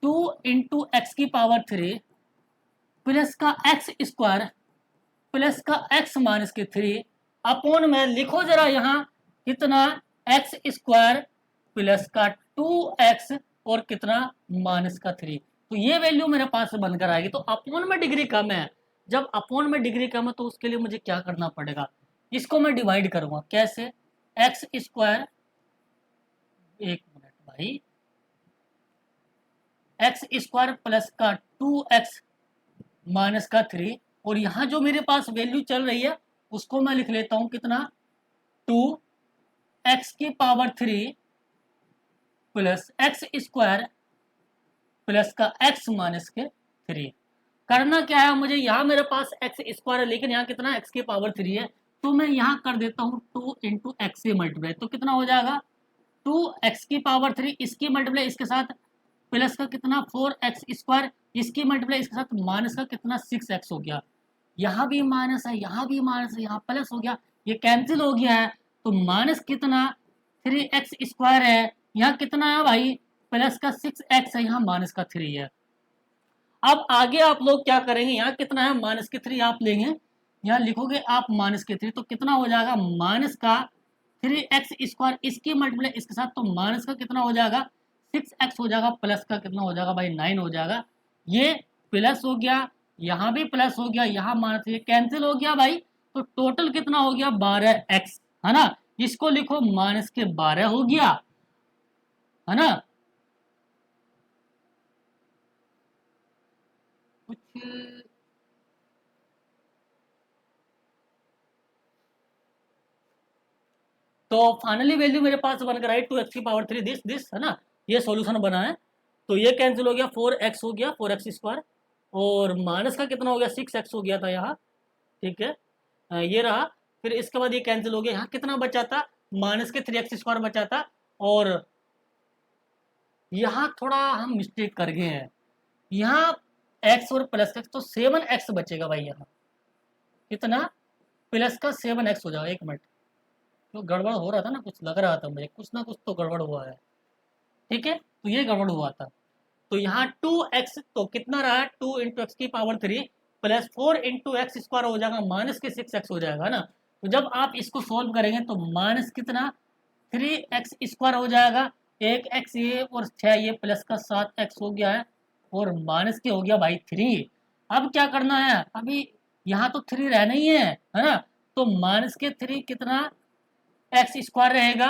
2 इंटू एक्स की पावर 3 प्लस का एक्स स्क्वायर प्लस का x माइनस के 3 अपॉन में लिखो जरा यहाँ कितना एक्स स्क्वायर प्लस का 2x और कितना -3। तो ये वैल्यू मेरे पास बनकर आएगी। तो अपॉन में डिग्री कम है, जब अपॉन में डिग्री कम है तो उसके लिए मुझे क्या करना पड़ेगा, इसको मैं डिवाइड करूंगा। कैसे? एक्स स्क्वायर, एक मिनट भाई, एक्स स्क्वायर प्लस का 2x माइनस का 3, और यहाँ जो मेरे पास वैल्यू चल रही है उसको मैं लिख लेता हूँ कितना, 2x की power 3 plus x square plus का x माइनस के 3। करना क्या है मुझे, यहाँ मेरे पास एक्स स्क्वायर है लेकिन यहाँ कितना, x की पावर 3 है, तो मैं यहाँ कर देता हूँ 2 इंटू एक्स से मल्टीप्लाई, तो कितना हो जाएगा 2x की पावर 3, इसकी मल्टीप्लाई इसके साथ प्लस का कितना 4x स्क्वायर, इसकी मल्टीप्लाई इसके साथ माइनस का कितना 6x हो गया। यहाँ भी माइनस है, यहाँ भी माइनस है, यहाँ प्लस हो गया, ये कैंसिल हो गया है। तो माइनस कितना 3x स्क्वायर है, यहाँ कितना है भाई प्लस का 6x है, यहाँ माइनस का 3 है। अब आगे आप लोग क्या करेंगे, यहाँ कितना है माइनस के 3 आप लेंगे, यहाँ लिखोगे आप माइनस के 3, तो कितना हो जाएगा माइनस का 3x स्क्वायर, इसकी मल्टीप्लाई इसके साथ, तो माइनस का कितना हो जाएगा 6x हो जाएगा, प्लस का कितना हो जाएगा भाई 9 हो जाएगा। ये प्लस हो गया, यहाँ भी प्लस हो गया, यहाँ माइनस, ये कैंसिल हो गया भाई, तो टोटल कितना हो गया 12x, है ना। इसको लिखो माइनस के 12 हो गया, है ना। कुछ तो फाइनली वैल्यू मेरे पास बनकर आई 2x की पावर 3, दिस है ना, ये सॉल्यूशन बना है। तो ये कैंसिल हो गया, 4x हो गया 4x स्क्वायर, और माइनस का कितना हो गया 6x हो गया था यहाँ, ठीक है। ये रहा, फिर इसके बाद ये कैंसिल हो गया, यहाँ कितना बचा था माइनस के 3x स्क्वायर बचा था, और यहाँ थोड़ा हम मिस्टेक कर गए हैं, यहाँ x और प्लस का तो 7x बचेगा भाई, यहाँ कितना प्लस का 7x हो जाएगा। एक मिनट, तो गड़बड़ हो रहा था ना, कुछ लग रहा था मुझे, कुछ ना कुछ तो गड़बड़ हुआ है, ठीक है। तो ये गड़बड़ हुआ था, तो यहाँ 2x तो कितना रहा 2 इंटू एक्स की power 3 plus 4 into x square हो जाएगा, माइनस के 6x हो जाएगा ना। तो जब आप इसको सोल्व करेंगे तो माइनस कितना 3x स्क्वायर हो जाएगा, एक x ये और 6 ये प्लस का 7x हो गया है, और माइनस के हो गया भाई 3। अब क्या करना है, अभी यहाँ तो 3 रहना ही है ना, तो माइनस के 3 कितना एक्स स्क्वायर रहेगा,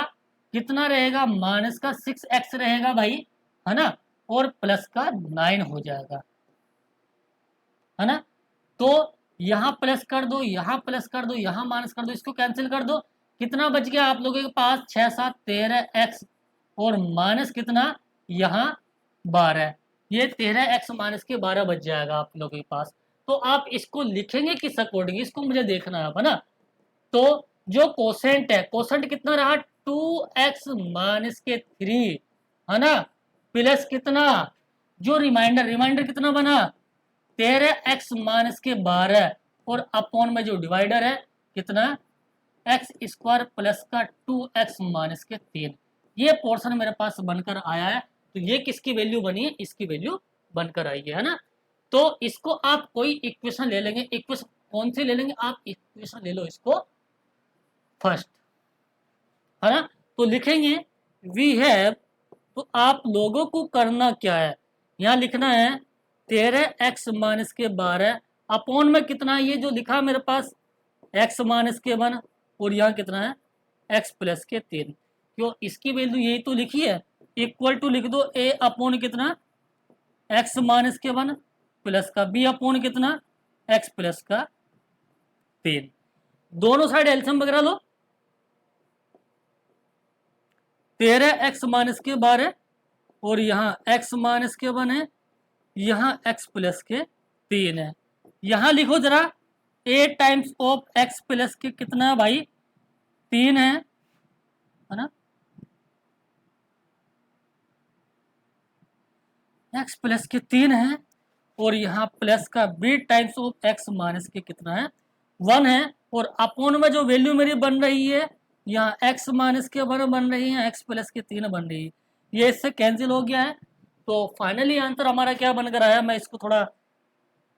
कितना रहेगा माइनस का 6x रहेगा भाई, है ना, और प्लस का 9 हो जाएगा, है ना। तो यहाँ प्लस कर दो, यहाँ प्लस कर दो, यहाँ माइनस कर दो, इसको कैंसिल कर दो, कितना बच गया आप लोगों के पास 6 7 13x, और माइनस कितना यहाँ 12, ये 13x माइनस के 12 बच जाएगा आप लोगों के पास। तो आप इसको लिखेंगे किस अकॉर्डिंग, इसको मुझे देखना है ना। तो जो कोसेंट है, कोसेंट कितना रहा 2x माइनस के 3, है ना, प्लस कितना जो रिमाइंडर, रिमाइंडर कितना बना 13x माइनस के 12, और अपॉन में जो डिवाइडर है कितना एक्स स्क्वायर प्लस का 2x माइनस के 3। ये पोर्शन मेरे पास बनकर आया है, तो ये किसकी वैल्यू बनी है, इसकी वैल्यू बनकर आई है ना। तो इसको आप कोई इक्वेशन ले लेंगे, इक्वेशन कौन सी ले लेंगे आप, इक्वेशन ले लो इसको फर्स्ट, है ना। तो लिखेंगे वी हैव, तो आप लोगों को करना क्या है, यहाँ लिखना है 13x माइनस के 12 अपॉन में कितना, ये जो लिखा मेरे पास x माइनस के 1, और यहाँ कितना है x प्लस के 3, क्यों इसकी वैल्यू यही तो लिखी है, इक्वल टू लिख दो a अपॉन कितना x माइनस के 1 प्लस का b अपॉन कितना x प्लस का 3, दोनों साइड एल्सियम वगैरह लो, 13x माइनस के 12, और यहाँ x माइनस के 1 है, यहाँ x प्लस के 3 है। यहाँ लिखो जरा a times of x plus के कितना है भाई 3 है ना, x प्लस के 3 है, और यहाँ प्लस का b times of x minus के कितना है 1 है, और अपॉन में जो वैल्यू मेरी बन रही है यहाँ x माइनस के 1 बन रही है, x प्लस के 3 बन रही है, ये इससे कैंसिल हो गया है। तो फाइनली आंसर हमारा क्या बनकर आया, मैं इसको थोड़ा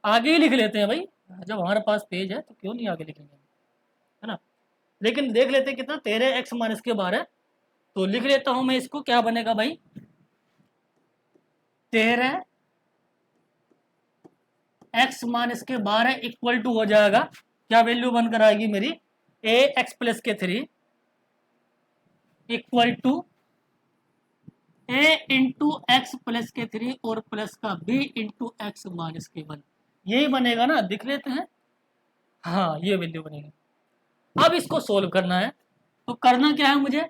आगे ही लिख लेते हैं भाई, जब हमारे पास पेज है तो क्यों नहीं आगे लिखेंगे, है ना। लेकिन देख लेते हैं कितना 13x माइनस के 12, तो लिख लेता हूं मैं इसको, क्या बनेगा भाई 13 एक्स माइनस के 12 इक्वल टू हो जाएगा, क्या वैल्यू बनकर आएगी मेरी, ए एक्स प्लस के 3 equal to a into x plus के 3 और प्लस का बी इंटू एक्स माइनस के 1, यही बनेगा ना, दिख लेते हैं, हाँ ये वैल्यू बनेगी। अब इसको सोल्व करना है, तो करना क्या है मुझे,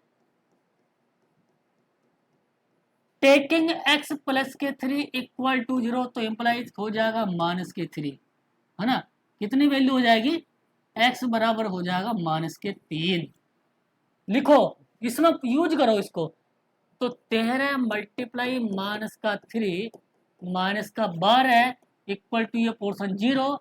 टेकिंग एक्स प्लस के 3 इक्वल टू 0, तो इंप्लाइज हो जाएगा माइनस के 3, है ना, कितनी वैल्यू हो जाएगी, एक्स बराबर हो जाएगा माइनस के 3, लिखो इसमें यूज करो इसको, तो 13 मल्टीप्लाई माइनस का 3 माइनस का 12 इक्वल टू ये पोर्शन 0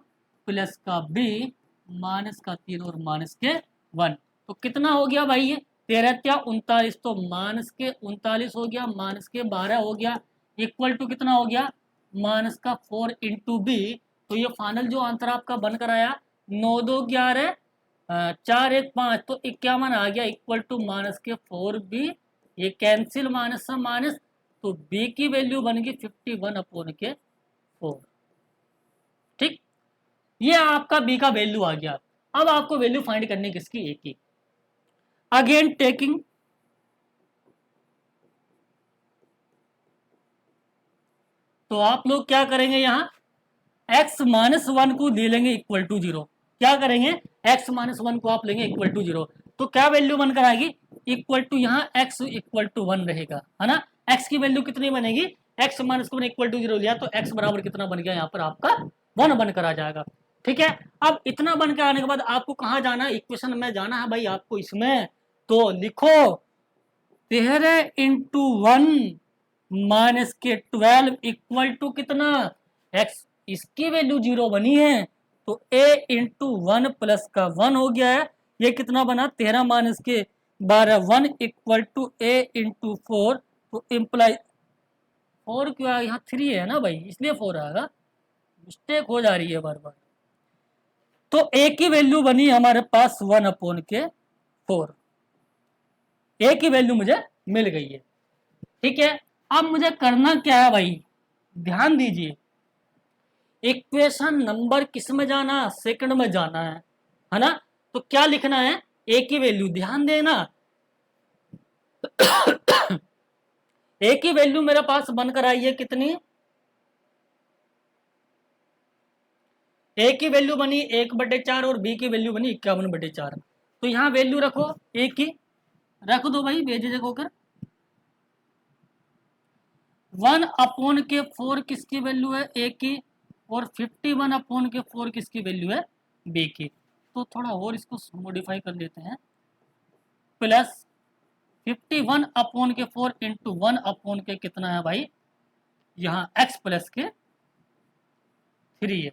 प्लस का बी माइनस का 3 और माइनस के 1, तो कितना हो गया भाई, ये 13 क्या 39, तो माइनस के 39 हो गया, माइनस के 12 हो गया, इक्वल टू कितना हो गया, माइनस का 4 इंटू बी, तो ये फाइनल जो आंसर आपका बनकर आया 9 2 11 4 1 5, तो 51 आ गया, इक्वल टू माइनस के 4b, ये कैंसिल माइनस से माइनस, तो b की वैल्यू बन गई 51 अपॉन के 4, ठीक, ये आपका b का वैल्यू आ गया। अब आपको वैल्यू फाइंड करनी किसकी, a की, अगेन टेकिंग तो आप लोग क्या करेंगे, यहाँ x माइनस 1 को ले लेंगे इक्वल टू 0, क्या करेंगे, x माइनस 1 को आप लेंगे इक्वल टू 0, तो क्या वैल्यू बनकर आएगी, इक्वल टू यहाँ x इक्वल टू 1 रहेगा, है ना, x की वैल्यू कितनी बनेगी, x माइनस 1 इक्वल टू 0 लिया तो x बराबर कितना बन गया, यहाँ पर आपका 1 बनकर आ जाएगा, ठीक है। अब इतना बनकर आने के बाद आपको कहाँ जाना है, इक्वेशन में जाना है भाई आपको इसमें, तो लिखो 13 इंटू 1 माइनस के 12 इक्वल टू कितना, x, इसकी वैल्यू 0 बनी है, तो a इंटू 1 प्लस का 1 हो गया है, ये कितना बना 13 माइनस के 12 1 इक्वल टू a इंटू 4, तो इम्प्लाई 4 क्यों आया, यहाँ 3 है ना भाई, इसलिए 4 आएगा, मिस्टेक हो जा रही है बार बार, तो a की वैल्यू बनी हमारे पास 1 अपॉन के 4, a की वैल्यू मुझे मिल गई है, ठीक है। अब मुझे करना क्या है भाई, ध्यान दीजिए, इक्वेशन नंबर किस में जाना, सेकंड में जाना है ना, तो क्या लिखना है, ए की वैल्यू, ध्यान देना ए की वैल्यू मेरे पास बनकर आई है कितनी, ए की वैल्यू बनी 1/4 और बी की वैल्यू बनी 51/4, तो यहाँ वैल्यू रखो ए की, रख दो भाई बेझिझक होकर, 1 अपॉन के 4 किसकी वैल्यू है, ए की, और 51 अपॉन के 4 किसकी वैल्यू है, बी की, तो थोड़ा और इसको मॉडिफाई कर लेते हैं, प्लस 51 अपॉन के 4 इंटू 1 अपॉन के कितना है भाई, यहाँ x प्लस के 3 है,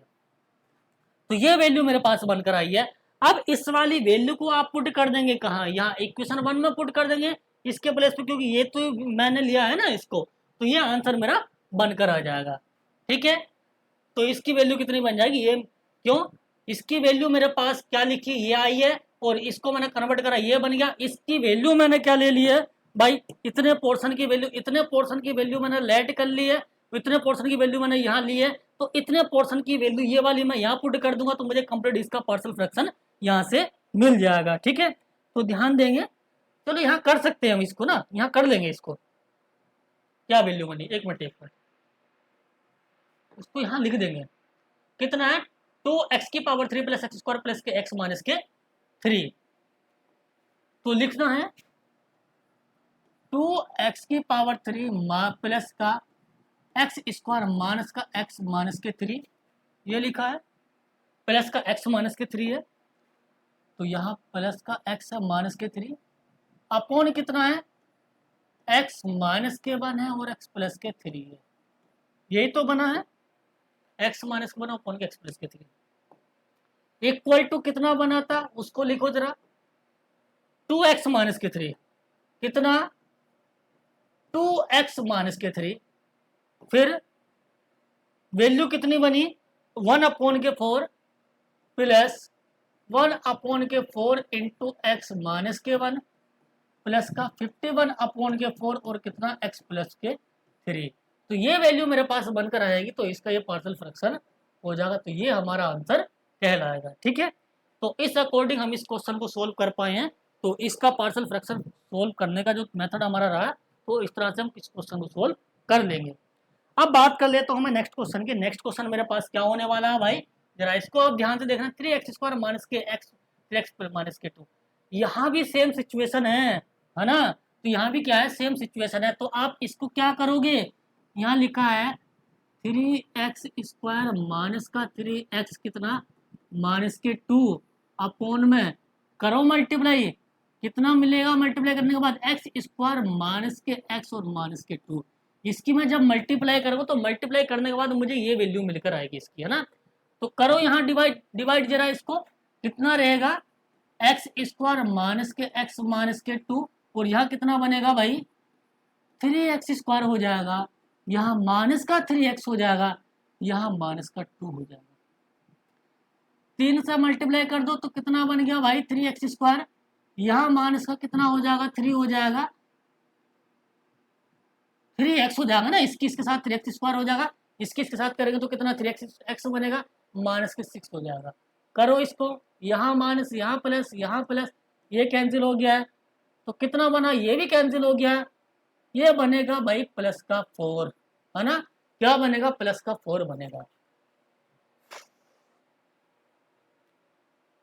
तो ये वैल्यू मेरे पास बनकर आई है। अब इस वाली वैल्यू को आप पुट कर देंगे कहाँ, यहाँ इक्वेशन 1 में पुट कर देंगे इसके प्लेस पे, क्योंकि ये तो मैंने लिया है ना इसको, तो ये आंसर मेरा बनकर आ जाएगा, ठीक है। तो इसकी वैल्यू कितनी बन जाएगी, ये क्यों, इसकी वैल्यू मेरे पास क्या लिखी, ये आई है, और इसको मैंने कन्वर्ट करा, ये बन गया, इसकी वैल्यू मैंने क्या ले ली है भाई, इतने पोर्शन की वैल्यू, इतने पोर्शन की वैल्यू मैंने लेट कर ली है, इतने पोर्शन की वैल्यू मैंने यहाँ ली है, तो इतने पोर्शन की वैल्यू ये वाली मैं यहाँ पुट कर दूंगा, तो मुझे कंप्लीट इसका पार्शियल फ्रैक्शन यहाँ से मिल जाएगा, ठीक है। तो ध्यान देंगे, चलो यहाँ कर सकते हैं हम इसको ना, यहाँ कर लेंगे इसको, क्या वैल्यू बनी, एक मिनट इसको यहाँ लिख देंगे, कितना है 2x की power 3 plus x square plus के x माइनस के 3, तो लिखना है 2x की पावर 3 प्लस का एक्स स्क्वायर माइनस का x माइनस के 3, ये लिखा है, प्लस का x माइनस के 3 है, तो यहाँ प्लस का x है माइनस के 3 अपॉन कितना है, x माइनस के 1 है और x प्लस के 3 है, यही तो बना है, x माइनस के 1 अपॉन के x प्लस के 3 इक्वल टू कितना बना था, उसको लिखो जरा, 2x माइनस के 3, कितना 2x माइनस के 3, फिर वैल्यू कितनी बनी 1 अपॉन के 4 प्लस 1 अपॉन के 4 इंटू एक्स माइनस के 1 प्लस का 51 अपॉन के 4 और कितना x प्लस के 3, तो ये वैल्यू मेरे पास बनकर आएगी, तो इसका ये पार्शियल फ्रैक्शन हो जाएगा। तो ये हमारा आंसर कहलाएगा। ठीक है, तो इस अकॉर्डिंग हम इस क्वेश्चन को सोल्व कर पाए हैं। तो इसका पार्शियल फ्रैक्शन सोल्व करने का जो मेथड हमारा रहा, तो इस तरह से हम इस क्वेश्चन को सोल्व कर लेंगे। अब बात कर ले तो हमें नेक्स्ट क्वेश्चन की। नेक्स्ट क्वेश्चन मेरे पास क्या होने वाला है भाई, जरा इसको अब ध्यान से देखना। 3x² माइनस के एक्स 3x माइनस के 2, यहाँ भी सेम सिचुएशन है ना। तो यहाँ भी क्या है, सेम सिचुएशन है। तो आप इसको क्या करोगे, यहाँ लिखा है 3x² माइनस का 3x कितना माइनस के 2 अपॉन में करो मल्टीप्लाई, कितना मिलेगा मल्टीप्लाई करने के बाद x² माइनस के x और माइनस के 2। इसकी मैं जब मल्टीप्लाई करूँगा तो मल्टीप्लाई करने के बाद मुझे ये वैल्यू मिलकर आएगी इसकी, है ना। तो करो यहाँ डिवाइड, डिवाइड जरा इसको, कितना रहेगा x² माइनस के x माइनस के 2, और यहाँ कितना बनेगा भाई 3x² हो जाएगा, यहाँ माइनस का 3x हो जाएगा, यहाँ माइनस का 2 हो जाएगा। 3 से मल्टीप्लाई कर दो तो कितना बन गया भाई 3x², यहाँ माइनस का कितना हो जाएगा 3 हो जाएगा, 3x हो जाएगा ना, इसके साथ 3x² हो जाएगा, इसके साथ करेंगे तो कितना 3x बनेगा, माइनस के 6 हो जाएगा। करो इसको, यहाँ माइनस यहाँ प्लस, ये कैंसिल हो गया है, तो कितना बना, ये भी कैंसिल हो गया है, ये बनेगा भाई प्लस का 4, है ना। क्या बनेगा, प्लस का 4 बनेगा।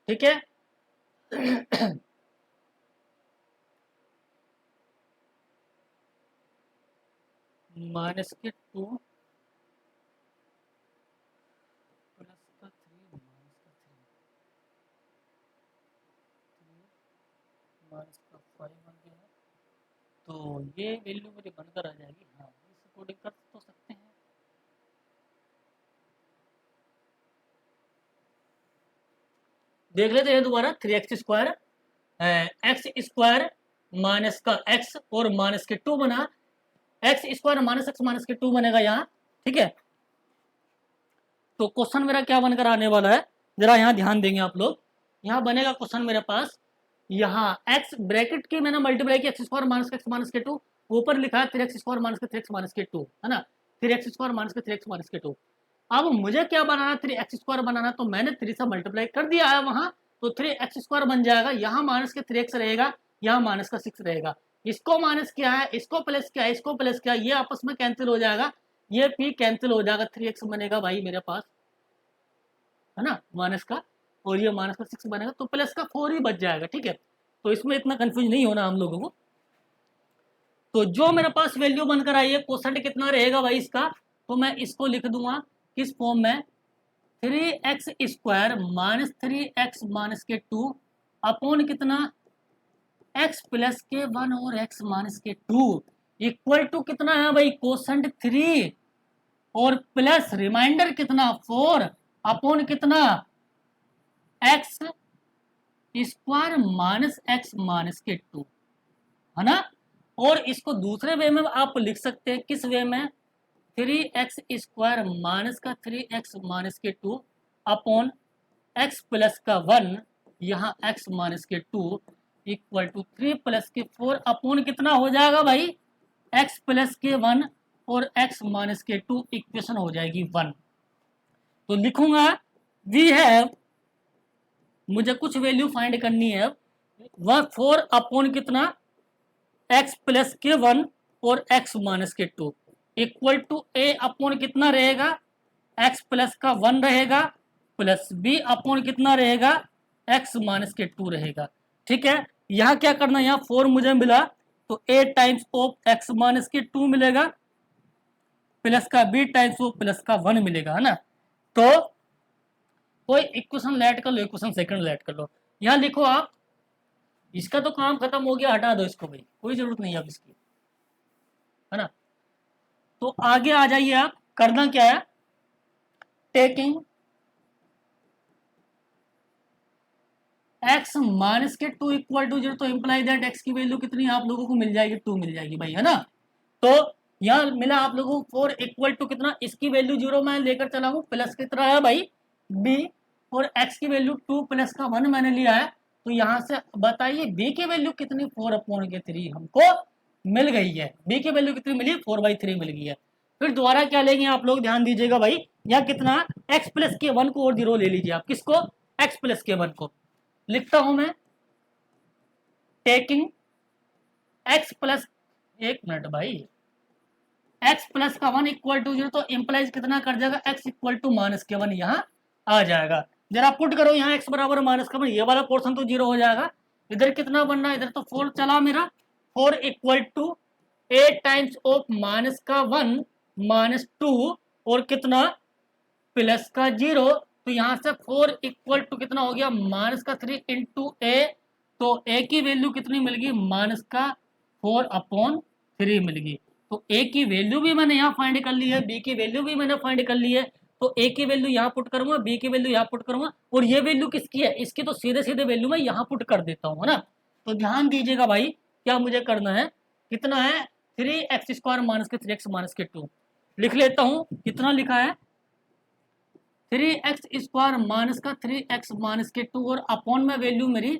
ठीक है माइनस के 2 प्लस का 3 माइनस का 5 बन गया। तो ये वैल्यू मेरी बनकर आ जाएगी। हाँ, इस अकॉर्डिंग कर तो सकते हैं। देख लेते हैं दोबारा, 3x² x² माइनस का x और माइनस के 2 बना, x² माइनस x माइनस के 2 बनेगा यहाँ। ठीक है, तो क्वेश्चन मेरा क्या बनकर आने वाला है, जरा यहाँ ध्यान देंगे आप लोग। यहाँ बनेगा क्वेश्चन मेरे पास, यहाँ x ब्रैकेट की मैंने मल्टीप्लाई की x² माइनस x माइनस के 2, ऊपर लिखा है 3x² माइनस के 3x माइनस के 2, है ना। 3x² माइनस के 3x माइनस के 2। अब मुझे क्या बनाना, 3x² बनाना, तो मैंने 3 से मल्टीप्लाई कर दिया है वहां, तो 3x² बन जाएगा। यहाँ माइनस के 3x रहेगा, यहाँ माइनस का 6 रहेगा, इसको माइनस किया है, इसको प्लस किया है, इसको प्लस किया, ये आपस में कैंसिल हो जाएगा, ये p कैंसिल हो जाएगा, 3x बनेगा भाई मेरे पास, है ना, माइनस का, और ये माइनस का 6 बनेगा, तो प्लस का 4 ही बच जाएगा। ठीक है, तो इसमें इतना कंफ्यूज नहीं होना हम लोगों को। तो जो मेरे पास वैल्यू बनकर आई है, कोसेंट कितना रहेगा भाई इसका, तो मैं इसको लिख दूंगा किस फॉर्म में, 3x² माइनस 3x माइनस के 2 अपॉन कितना x प्लस के 1 और x माइनस के 2 इक्वल टू कितना है भाई, कोसेंट 3 और प्लस रिमाइंडर कितना 4 अपॉन कितना x² माइनस x माइनस के 2, है ना। और इसको दूसरे वे में आप लिख सकते हैं, किस वे में, 3x² माइनस का 3x माइनस के 2 अपॉन x प्लस का 1, यहाँ x माइनस के 2 इक्वल टू 3 प्लस के 4 अपॉन कितना हो जाएगा भाई, x प्लस के 1 और x माइनस के 2, इक्वेशन हो जाएगी 1। तो लिखूंगा वी हैव, मुझे कुछ वैल्यू फाइंड करनी है, वह 4 अपॉन कितना x प्लस के 1 और x माइनस के 2 इक्वल टू a अपॉन कितना रहेगा, x प्लस का 1 रहेगा, प्लस b अपॉन कितना रहेगा, x माइनस के 2 रहेगा। ठीक है, यहाँ क्या करना, यहाँ 4 मुझे मिला, तो a times of x minus के 2 मिलेगा, प्लस का b टाइम्स ऑफ प्लस का 1 मिलेगा, है ना। तो कोई इक्वेशन लेट कर लो, इक्वेशन सेकंड लेट कर लो, यहाँ लिखो आप, इसका तो काम खत्म हो गया, हटा दो इसको भाई, कोई जरूरत नहीं है अब इसकी, है ना। तो आगे आ जाइए आप, करना क्या है, टेकिंग x माइनस के 2 इक्वल टू 0, तो इंप्लाई दैट x की वैल्यू कितनी आप लोगों को मिल जाएगी, 2 मिल जाएगी भाई, है ना। तो यहाँ मिला आप लोगों को 4 इक्वल टू कितना, इसकी वैल्यू 0 मैं लेकर चला हूँ, प्लस कितना है भाई b, और x की वैल्यू 2 प्लस का 1 मैंने लिया है। तो यहाँ से बताइए b की वैल्यू कितनी, 4 अपॉन के 3 हमको मिल गई है, b की वैल्यू कितनी मिली, 4/3 मिल गई है। फिर दोबारा क्या लेंगे आप लोग ध्यान दीजिएगा भाई, या कितना x प्लस के वन को और जीरो ले लीजिए आप, किसको, x प्लस के वन को। लिखता हूं मैं, टेकिंग x प्लस, एक मिनट भाई, x प्लस का वन इक्वल टू जीरो, तो इंप्लाइज कितना कर जाएगा, x इक्वल टू माइनस के वन यहाँ आ जाएगा। जरा पुट करो यहाँ x बराबर माइनस का वन, ये वाला पोर्शन तो जीरो हो जाएगा। इधर कितना बन रहा है, इधर तो 4 चला मेरा, 4 equal to 8 times of minus का वन माइनस 2 और कितना प्लस का जीरो, तो यहाँ से 4 इक्वल टू कितना हो गया, माइनस का 3 इंटू ए, तो ए की वैल्यू कितनी मिल गई, माइनस का 4/3 मिल गई। तो ए की वैल्यू भी मैंने यहाँ फाइंड कर ली है, बी की वैल्यू भी मैंने फाइंड कर ली है, तो ए की वैल्यू यहाँ पुट करूंगा, बी की वैल्यू यहाँ पुट करूंगा, और ये वैल्यू किसकी है, इसकी तो सीधे सीधे वैल्यू मैं यहाँ पुट कर देता हूँ, है ना। तो ध्यान दीजिएगा भाई, क्या मुझे करना है, कितना है 3x² माइनस के 3x माइनस के 2, लिख लेता हूँ, कितना लिखा है 3x² माइनस का 3x माइनस के 2, और अपॉन में वैल्यू मेरी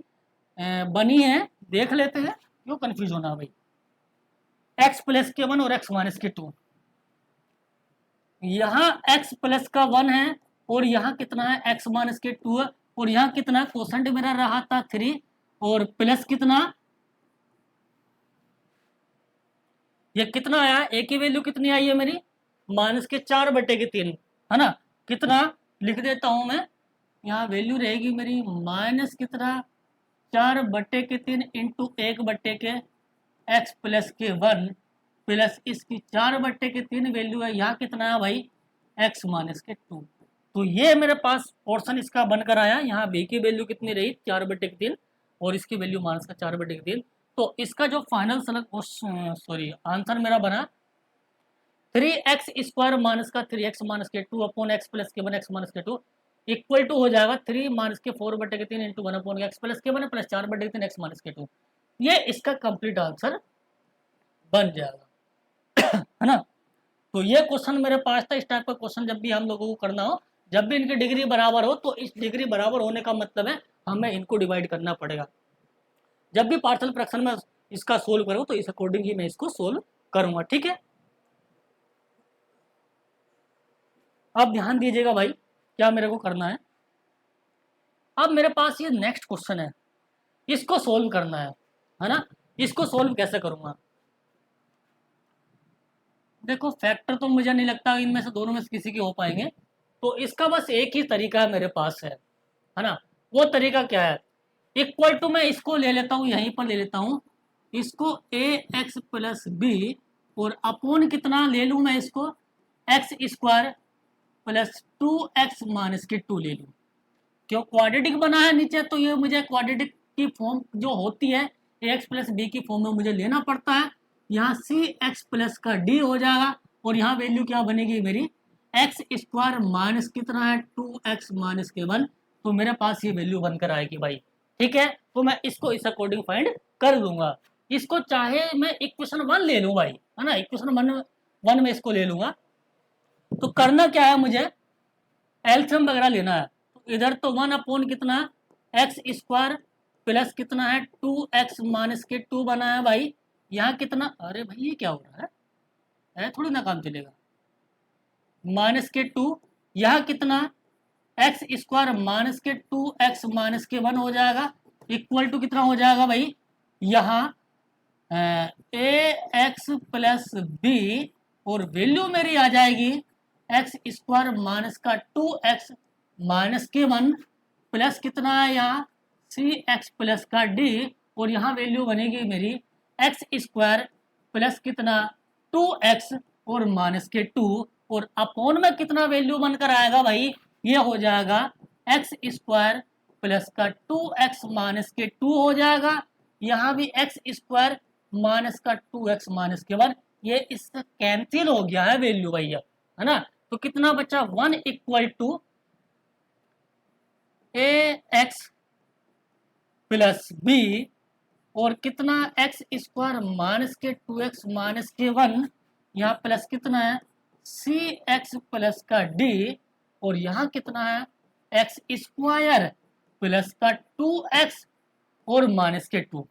बनी है, देख लेते हैं, क्यों कंफ्यूज होना भाई, x प्लस के 1 और x माइनस के 2, यहाँ x प्लस का 1 है और यहाँ कितना है x माइनस के 2 है, और यहाँ कितना कोसेंट मेरा रहा था 3, और प्लस कितना, ये कितना आया, a की वैल्यू कितनी आई है मेरी, माइनस के 4/3, है ना, कितना लिख देता हूं मैं, यहाँ वैल्यू रहेगी मेरी माइनस कितना 4/3 इंटू 1/के x प्लस के 1 प्लस इसकी 4/3 वैल्यू है, यहाँ कितना है भाई x माइनस के 2। तो ये मेरे पास पोर्शन इसका बनकर आया, यहाँ b की वैल्यू कितनी रही 4/3 और इसकी वैल्यू माइनस का 4/3। तो इसका जो फाइनल सॉरी आंसर मेरा बना 3x² माइनस का 3x माइनस के 2 अपॉन x प्लस के 1 x माइनस के 2 इक्वल टू हो जाएगा 3 माइनस के 4/3 इंटू 1 अपॉन x प्लस के 1 प्लस 4/3 x माइनस के 2। ये इसका कंप्लीट आंसर बन जाएगा है ना। तो ये क्वेश्चन मेरे पास था, इस टाइप का क्वेश्चन जब भी हम लोगों को करना हो, जब भी इनकी डिग्री बराबर हो, तो इस डिग्री बराबर होने का मतलब है हमें इनको डिवाइड करना पड़ेगा। जब भी पार्शियल फ्रैक्शन में इसका सोल्व करूँ तो इस अकॉर्डिंग ही मैं इसको सोल्व करूंगा, ठीक है। अब ध्यान दीजिएगा भाई, क्या मेरे को करना है, अब मेरे पास ये नेक्स्ट क्वेश्चन है, इसको सोल्व करना है ना। इसको सोल्व कैसे करूंगा, देखो फैक्टर तो मुझे नहीं लगता इनमें से दोनों में से किसी के हो पाएंगे, तो इसका बस एक ही तरीका है मेरे पास है ना। वो तरीका क्या है, इक्वल टू मैं इसको ले लेता हूँ, यहीं पर ले लेता हूँ इसको ax प्लस बी, और अपॉन कितना ले लूँ मैं इसको x² प्लस 2x माइनस के 2 ले लूँ। क्यों, क्वाड्रेटिक बना है नीचे, तो ये मुझे क्वाड्रेटिक की फॉर्म जो होती है ax प्लस बी की फॉर्म में मुझे लेना पड़ता है। यहाँ cx प्लस का d हो जाएगा, और यहाँ वैल्यू क्या बनेगी मेरी x² माइनस कितना है 2x माइनस के 1, तो मेरे पास ये वैल्यू बनकर आएगी भाई, ठीक है। तो मैं इसको इस अकॉर्डिंग फाइंड कर दूंगा। इसको चाहे मैं इक्वेशन 1 ले लूँ भाई, है ना, इक्वेशन 1 में इसको ले लूंगा। तो करना क्या है, मुझे एलसीएम वगैरह लेना है, तो इधर तो 1 अपॉन कितना x² प्लस कितना है 2x माइनस के 2 बना है भाई, यहाँ कितना, अरे भाई ये क्या हो रहा है थोड़ी ना काम चलेगा, माइनस के 2, यहाँ कितना x² माइनस के 2x माइनस के 1 हो जाएगा, इक्वल टू कितना हो जाएगा भाई, यहाँ ax प्लस बी, और वैल्यू मेरी आ जाएगी x² माइनस का 2x माइनस के 1 प्लस कितना है यहाँ cx प्लस का d, और यहाँ वैल्यू बनेगी मेरी x² प्लस कितना 2x और माइनस के 2, और अपॉन में कितना वैल्यू बनकर आएगा भाई, ये हो जाएगा x² प्लस का 2x माइनस के 2 हो जाएगा, यहाँ भी x² माइनस का 2x माइनस के 1, ये इससे कैंसिल हो गया है वैल्यू भैया, है ना। तो कितना बचा 1 equal to ax plus b, और कितना x² माइनस के 2x माइनस के 1, यहाँ प्लस कितना है cx प्लस का d, और यहाँ कितना है x² प्लस का 2x और माइनस के 2।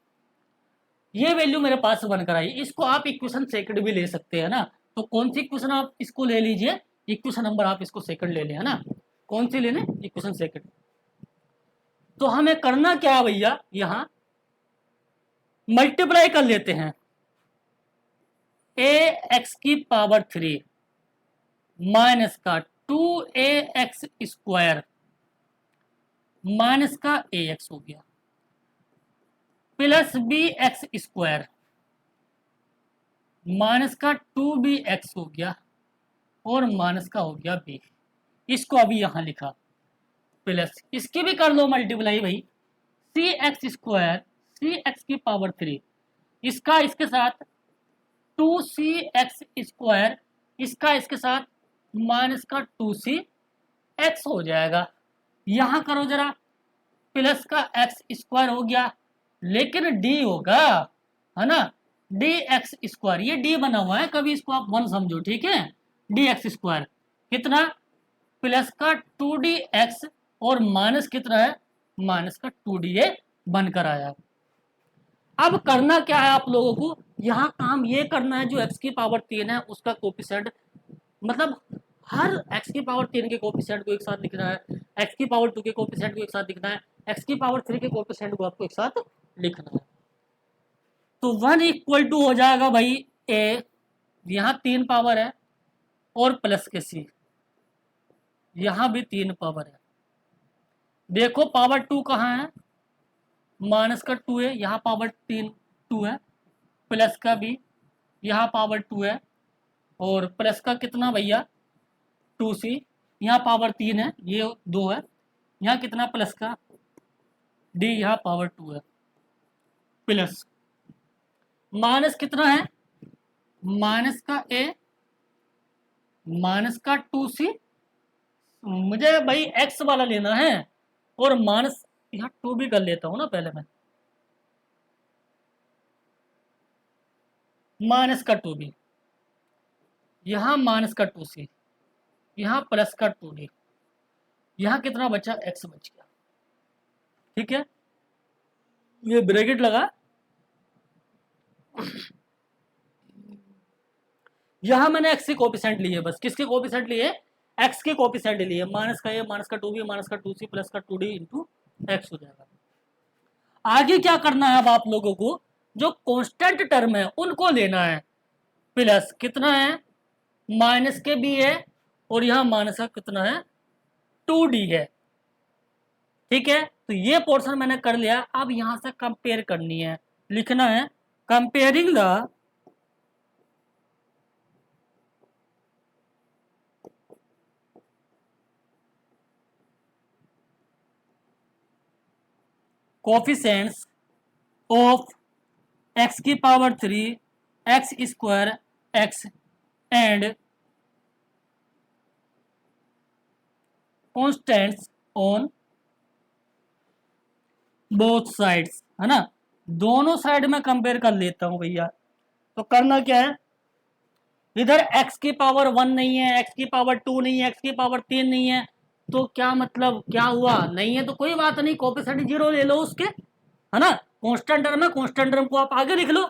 ये वैल्यू मेरे पास बनकर आई, इसको आप इक्वेशन सेकंड भी ले सकते हैं ना, तो कौन सी इक्वेशन आप इसको ले लीजिए, इक्वेशन नंबर आप इसको सेकंड ले लें, है ना। कौन सी ले लें, इक्वेशन सेकंड। तो हमें करना क्या है भैया, यहां मल्टीप्लाई कर लेते हैं ए एक्स की पावर 3 माइनस का 2ax² माइनस का ax हो गया प्लस bx² माइनस का 2bx हो गया और माइनस का हो गया b। इसको अभी यहां लिखा प्लस इसकी भी कर लो मल्टीप्लाई भाई, c की पावर 3 इसका इसके साथ 2cx², इसका इसके साथ माइनस का 2cx हो जाएगा। यहां करो जरा, प्लस का x² हो गया, लेकिन d होगा, है ना, dx²। ये d बना हुआ है, कभी इसको आप 1 समझो, ठीक है। dx² कितना, प्लस का 2dx और माइनस कितना है, माइनस का 2d बनकर आया। अब करना क्या है आप लोगों को, यहाँ काम ये करना है, जो x की पावर 3 है उसका कोफिशिएंट, मतलब हर x की पावर 3 के कोफिशिएंट को एक साथ लिखना है, x की पावर 2 के कोफिशिएंट को एक साथ लिखना है, x की पावर 3 के कोफिशिएंट को आपको एक साथ लिखना है। तो 1 = हो जाएगा भाई a, यहाँ 3 पावर है, और प्लस के c, यहाँ भी 3 पावर है। देखो पावर 2 कहाँ है, माइनस का 2 है, यहाँ पावर 2 है, प्लस का भी यहाँ पावर 2 है, और प्लस का कितना भैया 2c, यहाँ पावर 3 है, ये 2 है, यहाँ कितना प्लस का d, यहाँ पावर 2 है, प्लस माइनस कितना है, माइनस का a, माइनस का 2c, मुझे भाई x वाला लेना है, और माइनस यहाँ 2 भी कर लेता हूं ना पहले मैं, माइनस का 2 भी, यहाँ माइनस का 2c, यहाँ प्लस का 2d, यहाँ कितना बचा, x बच गया, ठीक है। ये ब्रैकेट लगा, यहां मैंने x के कोफिशिएंट लिए, बस किसके कोफिशिएंट लिए, x के कोफिशिएंट लिए, माइनस का a, माइनस का 2b, माइनस का 2c, प्लस का 2d इंटू x हो जाएगा। आगे क्या करना है अब आप लोगों को, जो कांस्टेंट टर्म है उनको लेना है, प्लस कितना है, माइनस के भी है, और यहां माइनस का कितना है 2d है, ठीक है। तो ये पोर्शन मैंने कर लिया, अब यहां से कंपेयर करनी है, लिखना है comparing the coefficients of x की power 3, x² x and constants on both sides, है ना, दोनों साइड में कंपेयर कर लेता हूं भैया। तो करना क्या है, इधर x की पावर 1 नहीं है, x की पावर 2 नहीं है, x की पावर 3 नहीं है, तो क्या मतलब, क्या हुआ, नहीं है तो कोई बात नहीं, कोफिशिएंट 0 ले लो उसके, है ना। कांस्टेंट टर्म है, कांस्टेंट टर्म को आप आगे लिख लो,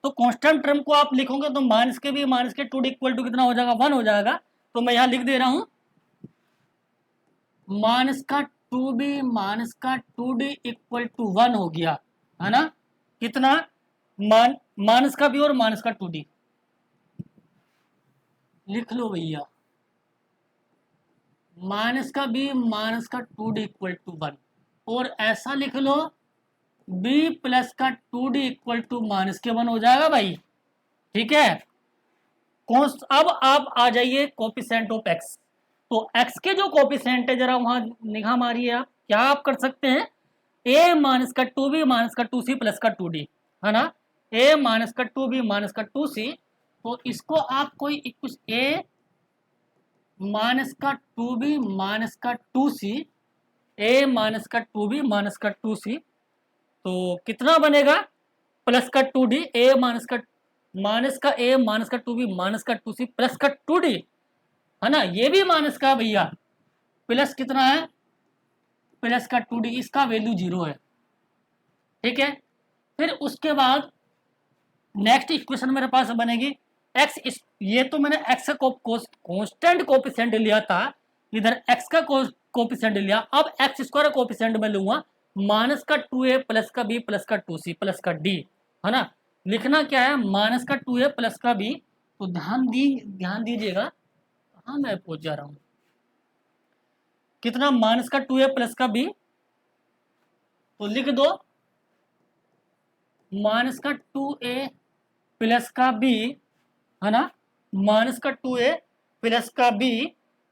तो कांस्टेंट टर्म को आप लिखोगे तो माइनस के भी, माइनस के 2d = कितना हो जाएगा, 1 हो जाएगा। तो मैं यहाँ लिख दे रहा हूं माइनस का 2b माइनस का 2d = 1 हो गया, है ना, कितना, माइनस का भी और माइनस का 2d लिख लो भैया, माइनस का b माइनस का 2d = 1, और ऐसा लिख लो b प्लस का 2d = माइनस के 1 हो जाएगा भाई, ठीक है। अब आप आ जाइए कोफिशिएंट ऑफ x, तो x के जो कोफिशिएंट है जरा वहां निगाह मारिए आप, क्या आप कर सकते हैं, a माइनस का 2b माइनस का 2c प्लस का 2d, है ना, a माइनस का 2b माइनस का 2c, तो इसको आप कोई कुछ a माइनस का 2b माइनस का 2c, a माइनस का 2b माइनस का 2c, तो कितना बनेगा, प्लस का 2d, a माइनस का a माइनस का 2b माइनस का 2c प्लस का 2d, है ना, ये भी माइनस का भैया, प्लस कितना है, प्लस का 2d, इसका वैल्यू 0 है, ठीक है। फिर उसके बाद नेक्स्ट इक्वेशन मेरे पास बनेगी एक्स इस ये तो मैंने एक्स का कांस्टेंट कोफिशिएंट लिया था, इधर एक्स का कोफिशिएंट लिया, अब एक्स स्क्वायर कोफिशिएंट में लूंगा माइनस का 2a प्लस का b प्लस का 2c प्लस का d, है ना। लिखना क्या है, माइनस का 2a प्लस का b, तो ध्यान दीजिएगा, हाँ मैं पहुंच जा रहा हूँ, कितना माइनस का 2a प्लस का b, तो लिख दो माइनस का 2a प्लस का b, है ना, माइनस का 2a प्लस का b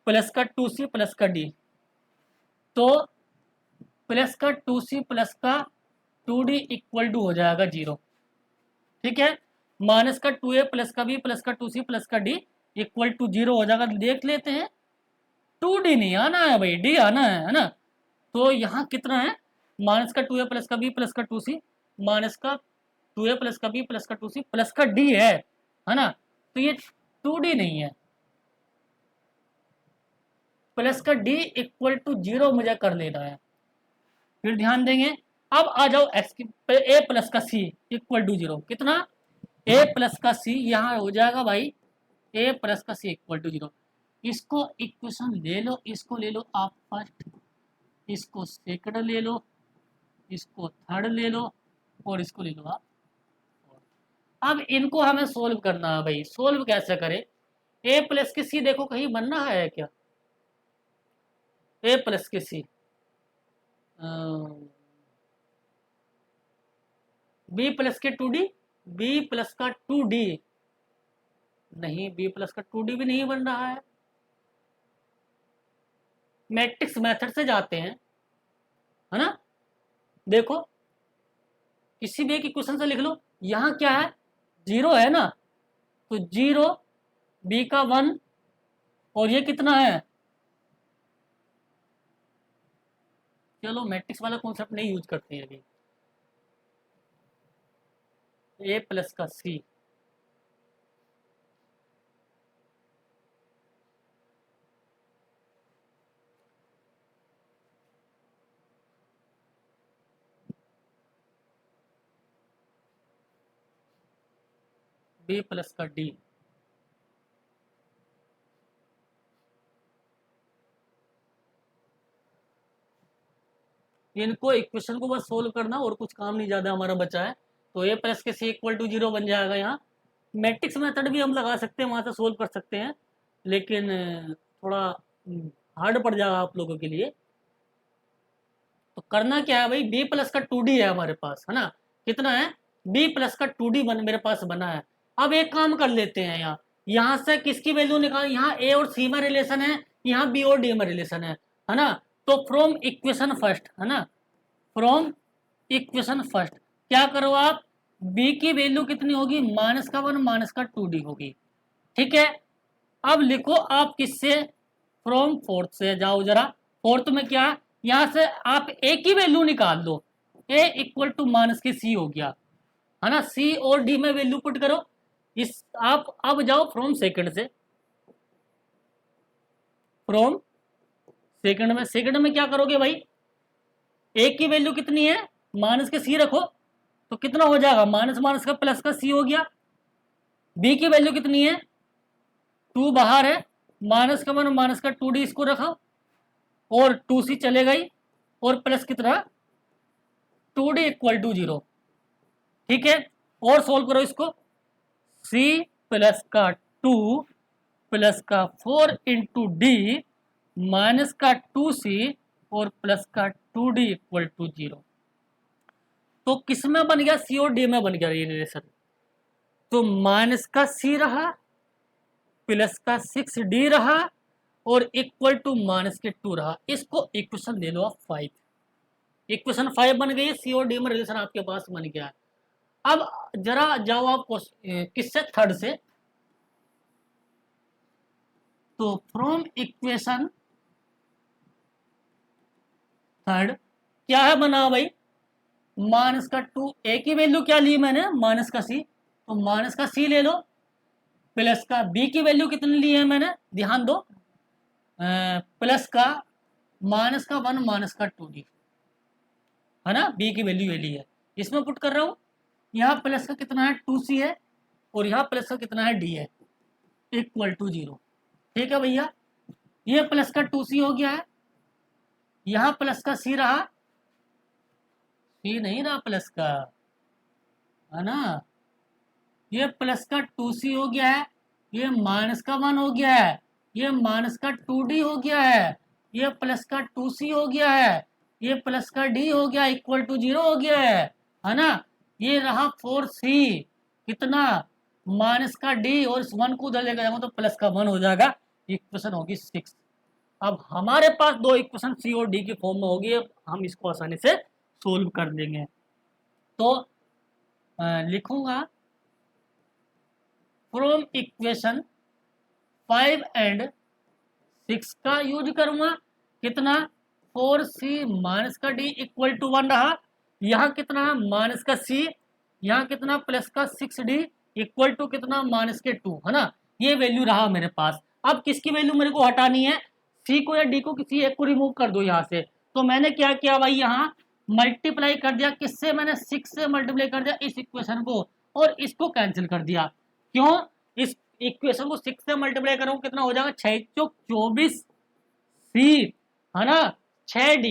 प्लस का 2c प्लस का d, तो प्लस का 2c प्लस का 2d इक्वल टू हो जाएगा 0, ठीक है। माइनस का 2a प्लस का b प्लस का 2c प्लस का d इक्वल टू 0 हो जाएगा। देख लेते हैं, 2d नहीं आना है भाई, d आना है ना। तो यहाँ कितना है, माइनस का 2a प्लस का b प्लस का 2c, माइनस का 2a प्लस का b प्लस का 2c प्लस का d है ना। तो ये 2d नहीं है, प्लस का d इक्वल टू 0 मुझे कर लेना है। फिर ध्यान देंगे, अब आ जाओ एक्स की a प्लस का c इक्वल टू 0, कितना a प्लस का c, यहाँ हो जाएगा भाई a प्लस का c इक्वल टू 0। इसको इक्वेशन ले लो, इसको ले लो आप फर्स्ट, इसको सेकंड ले लो, इसको थर्ड ले लो, और इसको ले लो आप। अब इनको हमें सोल्व करना है भाई। सोल्व कैसे करें, a प्लस के c देखो कहीं बनना है क्या, a प्लस के c, b प्लस के 2d, b प्लस का 2d नहीं, b प्लस का 2d भी नहीं बन रहा है। मैट्रिक्स मेथड से जाते हैं, है ना। देखो किसी भी एक इक्वेशन से लिख लो, यहाँ क्या है 0 है ना, तो 0 b का 1, और ये कितना है, चलो मैट्रिक्स वाला कॉन्सेप्ट नहीं यूज करते हैं अभी, a प्लस का c, b प्लस का d, इनको इक्वेशन को बस सोल्व करना, और कुछ काम नहीं ज़्यादा हमारा बचा है। तो a प्लस के c इक्वल टू 0 बन जाएगा। यहाँ मैट्रिक्स मेथड भी हम लगा सकते हैं, वहाँ से सोल्व कर सकते हैं, लेकिन थोड़ा हार्ड पड़ जाएगा आप लोगों के लिए। तो करना क्या है भाई, b प्लस का 2d है हमारे पास, है ना, कितना है b प्लस का 2d मेरे पास बना है। अब एक काम कर लेते हैं, यहाँ से किसकी वैल्यू निकाल, यहाँ a और c में रिलेशन है, यहाँ b और d में रिलेशन है ना। तो फ्रॉम इक्वेशन फर्स्ट, है ना, फ्रॉम इक्वेशन फर्स्ट क्या करो आप, b की वैल्यू कितनी होगी, माइनस का 1 माइनस का 2d होगी, ठीक है। अब लिखो आप किससे, फ्रॉम फोर्थ से जाओ जरा। फोर्थ में क्या है, यहां से आप a की वैल्यू निकाल दो, a इक्वल टू माइनस के c हो गया, है ना। c और d में वैल्यू पुट करो। इस आप अब जाओ फ्रॉम सेकंड से, फ्रॉम सेकंड में क्या करोगे भाई, a की वैल्यू कितनी है, माइनस के c रखो, तो कितना हो जाएगा, माइनस माइनस का प्लस का c हो गया। b की वैल्यू कितनी है, 2 बाहर है, माइनस का 1 माइनस का 2d इसको रखो, और 2c चले गई, और प्लस कितना 2d इक्वल टू 0, ठीक है। और सोल्व करो इसको, c प्लस का 2 प्लस का 4 इंटू डी माइनस का 2c और प्लस का 2d इक्वल टू 0। तो किस में बन गया, c और d में बन गया ये रिलेशन। तो माइनस का c रहा, प्लस का 6d रहा, और इक्वल टू माइनस के 2 रहा। इसको इक्वेशन ले लो आप 5, इक्वेशन 5 बन गई है, सी और डी में रिलेशन आपके पास बन गया है। अब जरा जाओ आप किससे, थर्ड से। तो फ्रॉम इक्वेशन थर्ड क्या है बना भाई, माइनस का 2, ए की वैल्यू क्या ली मैंने, माइनस का सी, तो माइनस का सी ले लो, प्लस का बी की वैल्यू कितनी ली है मैंने, ध्यान दो, प्लस का माइनस का 1 माइनस का 2d, है ना, बी की वैल्यू ये ली है, इसमें पुट कर रहा हूं। यहाँ प्लस का कितना है 2c है, और यहाँ प्लस का कितना है d है, इक्वल टू 0। ठीक है भैया, ये प्लस का 2c हो गया है, यहाँ प्लस का c रहा, c नहीं रहा प्लस का, है ना, ये प्लस का 2c हो गया है, ये माइनस का 1 हो गया है, ये माइनस का 2d हो गया है, ये प्लस का 2c हो गया है, ये प्लस का d हो गया, इक्वल टू 0 हो गया है ना। ये रहा 4c, कितना, माइनस का d, और इस 1 को उधर लेकर जाऊंगा तो प्लस का 1 हो जाएगा, इक्वेशन होगी 6। अब हमारे पास दो इक्वेशन सी और डी की फॉर्म में होगी, अब हम इसको आसानी से सोल्व कर देंगे। तो लिखूंगा फ्रॉम इक्वेशन 5 एंड 6 का यूज करूंगा, कितना, 4c माइनस का d इक्वल टू 1 रहा, यहाँ कितना माइनस का c, यहाँ कितना प्लस का 6d इक्वल टू कितना माइनस के 2, है ना। ये वैल्यू रहा मेरे पास। अब किसकी वैल्यू मेरे को हटानी है, c को या d को, किसी एक को रिमूव कर दो यहाँ से। तो मैंने क्या किया भाई, यहाँ मल्टीप्लाई कर दिया, किससे, मैंने 6 से मल्टीप्लाई कर दिया इस इक्वेशन को, और इसको कैंसिल कर दिया। क्यों, इस इक्वेशन को 6 से मल्टीप्लाई करूँ कितना हो जाएगा, 6 चौक 24c, है ना, 6d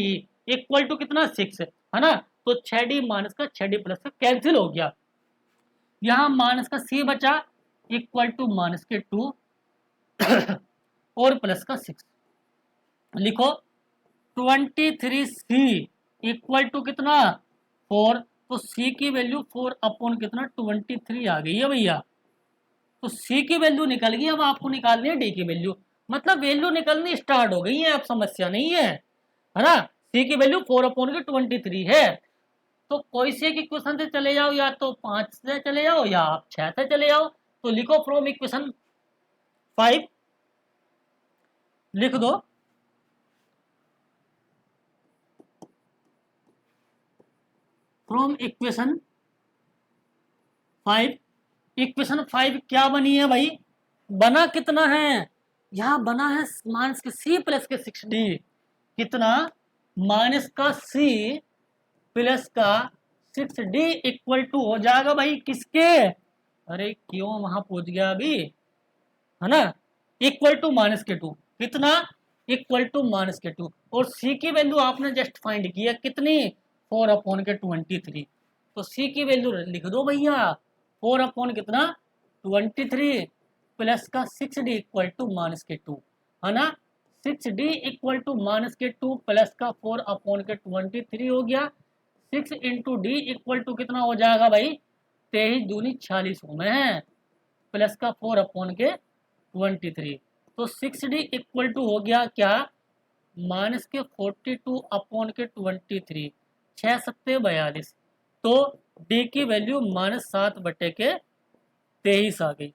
इक्वल टू कितना 6, है ना। तो 6d माइनस का 6d प्लस का कैंसिल हो गया, यहाँ माइनस का c बचा इक्वल टू माइनस के 2 और प्लस का 6। लिखो 23c इक्वल टू कितना 4, तो c की वैल्यू 4 अपॉन कितना 23 आ गई है भैया। तो c की वैल्यू निकल गई, अब आपको निकालनी है d की वैल्यू, मतलब वैल्यू निकलनी स्टार्ट हो गई है, अब समस्या नहीं है ना। c की वैल्यू 4 अपॉन के 23 है। तो कोई से एक इक्वेशन से चले जाओ, या तो 5 से चले जाओ या आप 6 से चले जाओ। तो लिखो फ्रॉम इक्वेशन 5, लिख दो फ्रॉम इक्वेशन 5। इक्वेशन 5 क्या बनी है भाई, बना कितना है, यहाँ बना है माइनस के c प्लस के 6d, कितना, माइनस का c प्लस का 6d इक्वल टू हो जाएगा भाई किसके, अरे क्यों वहां पहुंच गया अभी, है ना, इक्वल टू माइनस के 2, कितना, इक्वल टू माइनस के 2, और c की वैल्यू आपने जस्ट फाइंड किया कितनी, 4 अपॉन के 23। तो c की वैल्यू लिख दो भैया, 4 अपॉन कितना 23 प्लस का 6d इक्वल टू माइनस के 2, है ना। 6d इक्वल टू माइनस के 2 प्लस का 4 अपॉन के 23 हो गया। 6 इंटू डी इक्वल टू कितना हो जाएगा भाई, 23 दूनी 46 में है, प्लस का 4 अपॉन के 23। तो 6d इक्वल टू हो गया क्या, माइनस के 42 अपॉन के 23, 6 सत्ते 42। तो d की वैल्यू -7 बटे के 23 आ गई।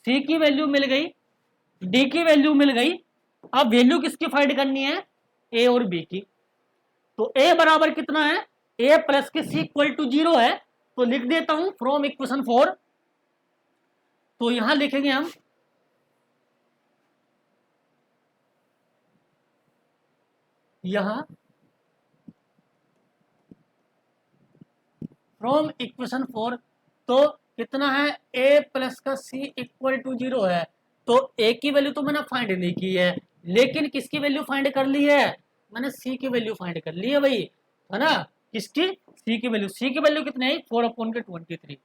c की वैल्यू मिल गई, d की वैल्यू मिल गई। अब वैल्यू किसकी फाइंड करनी है, a और b की। तो a बराबर कितना है, a प्लस के c इक्वल टू 0 है, तो लिख देता हूं फ्रॉम इक्वेशन 4। तो यहां लिखेंगे हम यहां फ्रॉम इक्वेशन 4, तो कितना है, a प्लस का c इक्वल टू 0 है। तो a की वैल्यू तो मैंने फाइंड नहीं की है, लेकिन किसकी वैल्यू फाइंड कर ली है, मैंने c की वैल्यू फाइंड कर ली है भाई, है ना। किसकी, c की वैल्यू कितनी है, 4 अपॉन के 23।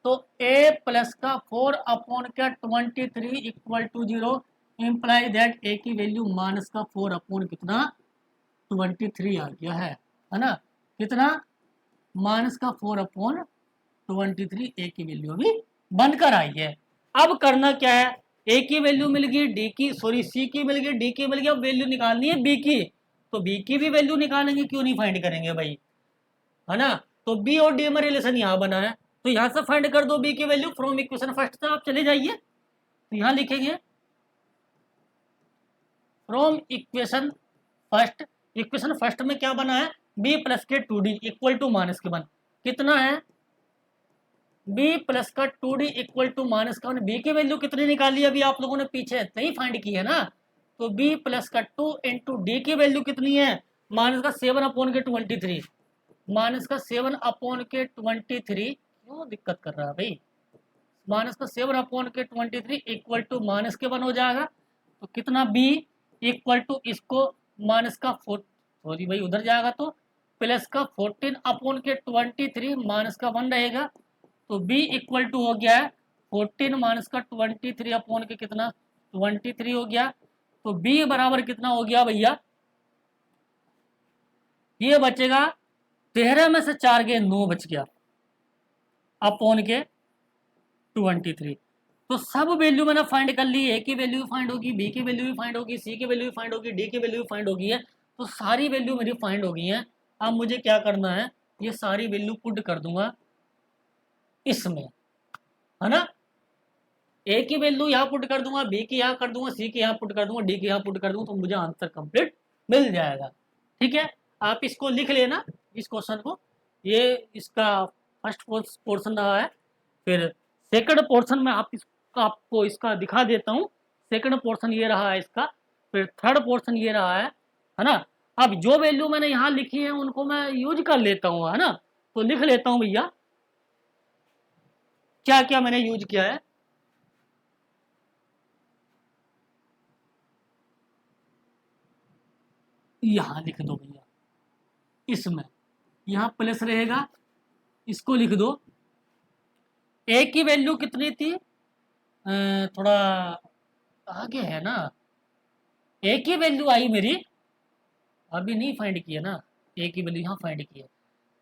तो a प्लस का 4 अपॉन का 23 equal to 0 imply that a की वैल्यू माइनस का 4 अपॉन कितना 23 आ गया है ना। कितना, माइनस का 4 अपॉन 23 a की वैल्यू अभी बनकर आई है। अब करना क्या है, a की वैल्यू मिल गई, d की सॉरी c की मिल गई, d की मिल गई, अब वैल्यू निकालनी है b की। तो b की भी वैल्यू निकालेंगे, क्यों नहीं फाइंड करेंगे भाई, है ना। तो b और d में रिलेशन यहाँ बना है, तो यहाँ से फाइंड कर दो b की वैल्यू फ्रॉम इक्वेशन फर्स्ट से। आप चले जाइए, तो यहाँ लिखेंगे from equation first. Equation first में क्या बना है, b प्लस के 2d इक्वल टू माइनस के 1, कितना है, b प्लस का 2d इक्वल टू माइनस का 1। b की वैल्यू कितनी निकाली अभी आप लोगों ने पीछे नहीं फाइंड की है ना। तो b प्लस का 2 इंटू डी की वैल्यू कितनी है, माइनस का 7 अपॉन के 23, माइनस का 7 अपॉन के 23। क्यों दिक्कत कर रहा है भाई, माइनस का 7/23 इक्वल टू माइनस के 1 हो जाएगा। तो कितना b इक्वल टू इसको माइनस का 4, सॉरी भाई उधर जाएगा तो प्लस का 14/23 माइनस का 1 रहेगा। तो b इक्वल टू हो गया है 14 माइनस का 23 अपॉन के कितना 23 हो गया। तो b बराबर कितना हो गया भैया, ये बचेगा 13 में से 4 गए 9 बच गया अपॉन के 23। तो सब वैल्यू मैंने फाइंड कर ली, ए की वैल्यू फाइंड होगी, बी की वैल्यू भी फाइंड होगी, सी की वैल्यू भी फाइंड होगी, डी की वैल्यू भी फाइंड होगी है। तो सारी वैल्यू मेरी फाइंड हो गई है। अब मुझे क्या करना है, ये सारी वैल्यू पुट कर दूंगा इसमें, है ना। ए की वैल्यू यहाँ पुट कर दूंगा, बी की यहाँ कर दूंगा, सी की यहाँ पुट कर दूंगा, डी की यहाँ पुट कर दूंगा, तो मुझे आंसर कंप्लीट मिल जाएगा। ठीक है, आप इसको लिख लेना इस क्वेश्चन को। ये इसका फर्स्ट पोर्शन रहा है। फिर सेकंड पोर्शन में आपको इसका दिखा देता हूँ। सेकंड पोर्शन ये रहा है इसका, फिर थर्ड पोर्शन ये रहा है ना। अब जो वैल्यू मैंने यहाँ लिखी है उनको मैं यूज कर लेता हूँ, है ना। तो लिख लेता हूँ भैया क्या क्या मैंने यूज किया है। यहाँ लिख दो भैया, इसमें यहाँ प्लस रहेगा, इसको लिख दो। ए की वैल्यू कितनी थी, थोड़ा आगे है ना। ए की वैल्यू आई मेरी, अभी नहीं फाइंड किया ना, ए की वैल्यू यहाँ फाइंड की है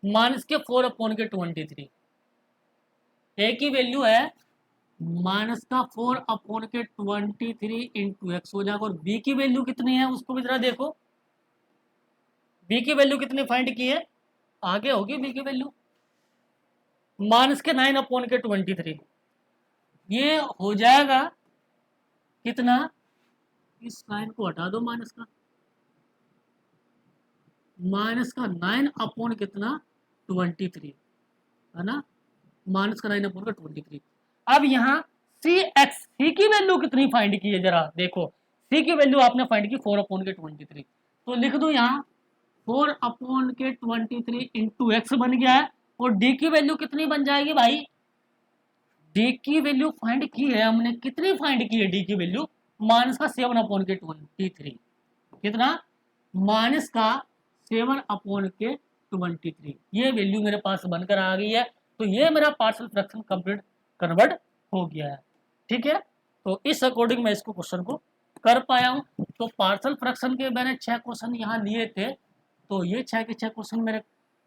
माइनस के 4/23। ए की वैल्यू है माइनस का 4/23 इंटू एक्स हो जाएगा। और बी की वैल्यू कितनी है उसको भी जरा देखो, बी की वैल्यू कितनी फाइंड की है, आगे होगी बी की वैल्यू माइनस के 9/23। ये हो जाएगा कितना, इस लाइन को हटा दो, माइनस का 9 अपॉन कितना 23, है ना। माइनस का 9 अपॉन का 23। अब यहाँ सी की वैल्यू कितनी फाइंड की है जरा देखो, सी की वैल्यू आपने फाइंड की 4/23। तो लिख दो यहाँ 4/23 इंटू एक्स बन गया है। और डी की वैल्यू कितनी बन जाएगी भाई, डी की वैल्यू फाइंड की है हमने, कितनी फाइंड की है डी की वैल्यू, माइनस का 7/23। कितना, माइनस का 7/23। ये वैल्यू मेरे पास बनकर आ गई है। तो ये मेरा पार्शियल फ्रैक्शन कंप्लीट कन्वर्ट हो गया है। ठीक है, तो इस अकॉर्डिंग मैं इसको क्वेश्चन को कर पाया हूँ। तो पार्शियल फ्रैक्शन के मैंने 6 क्वेश्चन यहाँ लिए थे, तो ये 6 के 6 क्वेश्चन मेरे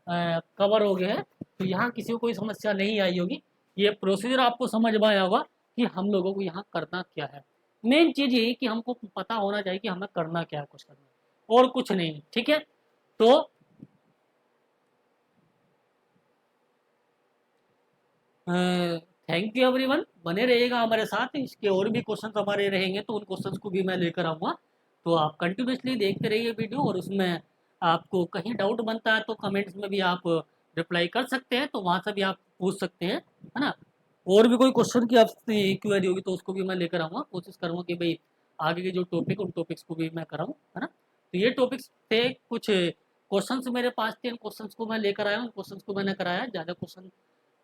कवर हो गए हैं। तो यहाँ किसी को कोई समस्या नहीं आई होगी। ये प्रोसीजर आपको समझ में आया होगा कि हम लोगों को यहाँ करना क्या है। मेन चीज़ यही कि हमको पता होना चाहिए कि हमें करना क्या है क्वेश्चन में, और कुछ नहीं। ठीक है, तो थैंक यू एवरीवन, बने रहिएगा हमारे साथ। इसके और भी क्वेश्चन हमारे रहेंगे तो उन क्वेश्चंस को भी मैं लेकर आऊँगा। तो आप कंटिन्यूसली देखते रहिए वीडियो, और उसमें आपको कहीं डाउट बनता है तो कमेंट्स में भी आप रिप्लाई कर सकते हैं, तो वहाँ से भी आप पूछ सकते हैं, है ना। और भी कोई क्वेश्चन की आपसे क्वेरी होगी तो उसको भी मैं लेकर आऊँगा। कोशिश करूँगा कि भाई आगे के जो टॉपिक उन टॉपिक्स को भी मैं कराऊँ, है ना। तो ये टॉपिक्स थे, कुछ क्वेश्चंस मेरे पास थे, इन क्वेश्चंस को मैं लेकर आया हूँ, क्वेश्चंस को मैंने कराया। ज़्यादा क्वेश्चन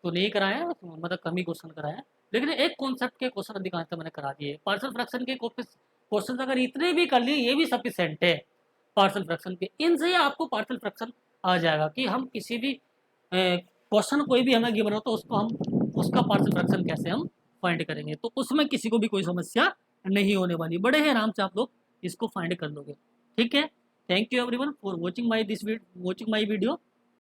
तो नहीं कराया, मतलब कम ही क्वेश्चन कराया, लेकिन एक कॉन्सेप्ट के क्वेश्चन अधिकांशतः मैंने करा दिए। पार्शियल फ्रैक्शन के क्वेश्चन अगर इतने भी कर लिए ये भी सफिशिएंट है पार्शियल फ्रैक्शन के। इनसे ही आपको पार्शियल फ्रैक्शन आ जाएगा कि हम किसी भी क्वेश्चन कोई भी हमें गिवन हो तो उसको हम उसका पार्शियल फ्रैक्शन कैसे हम फाइंड करेंगे, तो उसमें किसी को भी कोई समस्या नहीं होने वाली, बड़े ही आराम से आप लोग इसको फाइंड कर लोगे। ठीक है, thank you everyone for watching my video.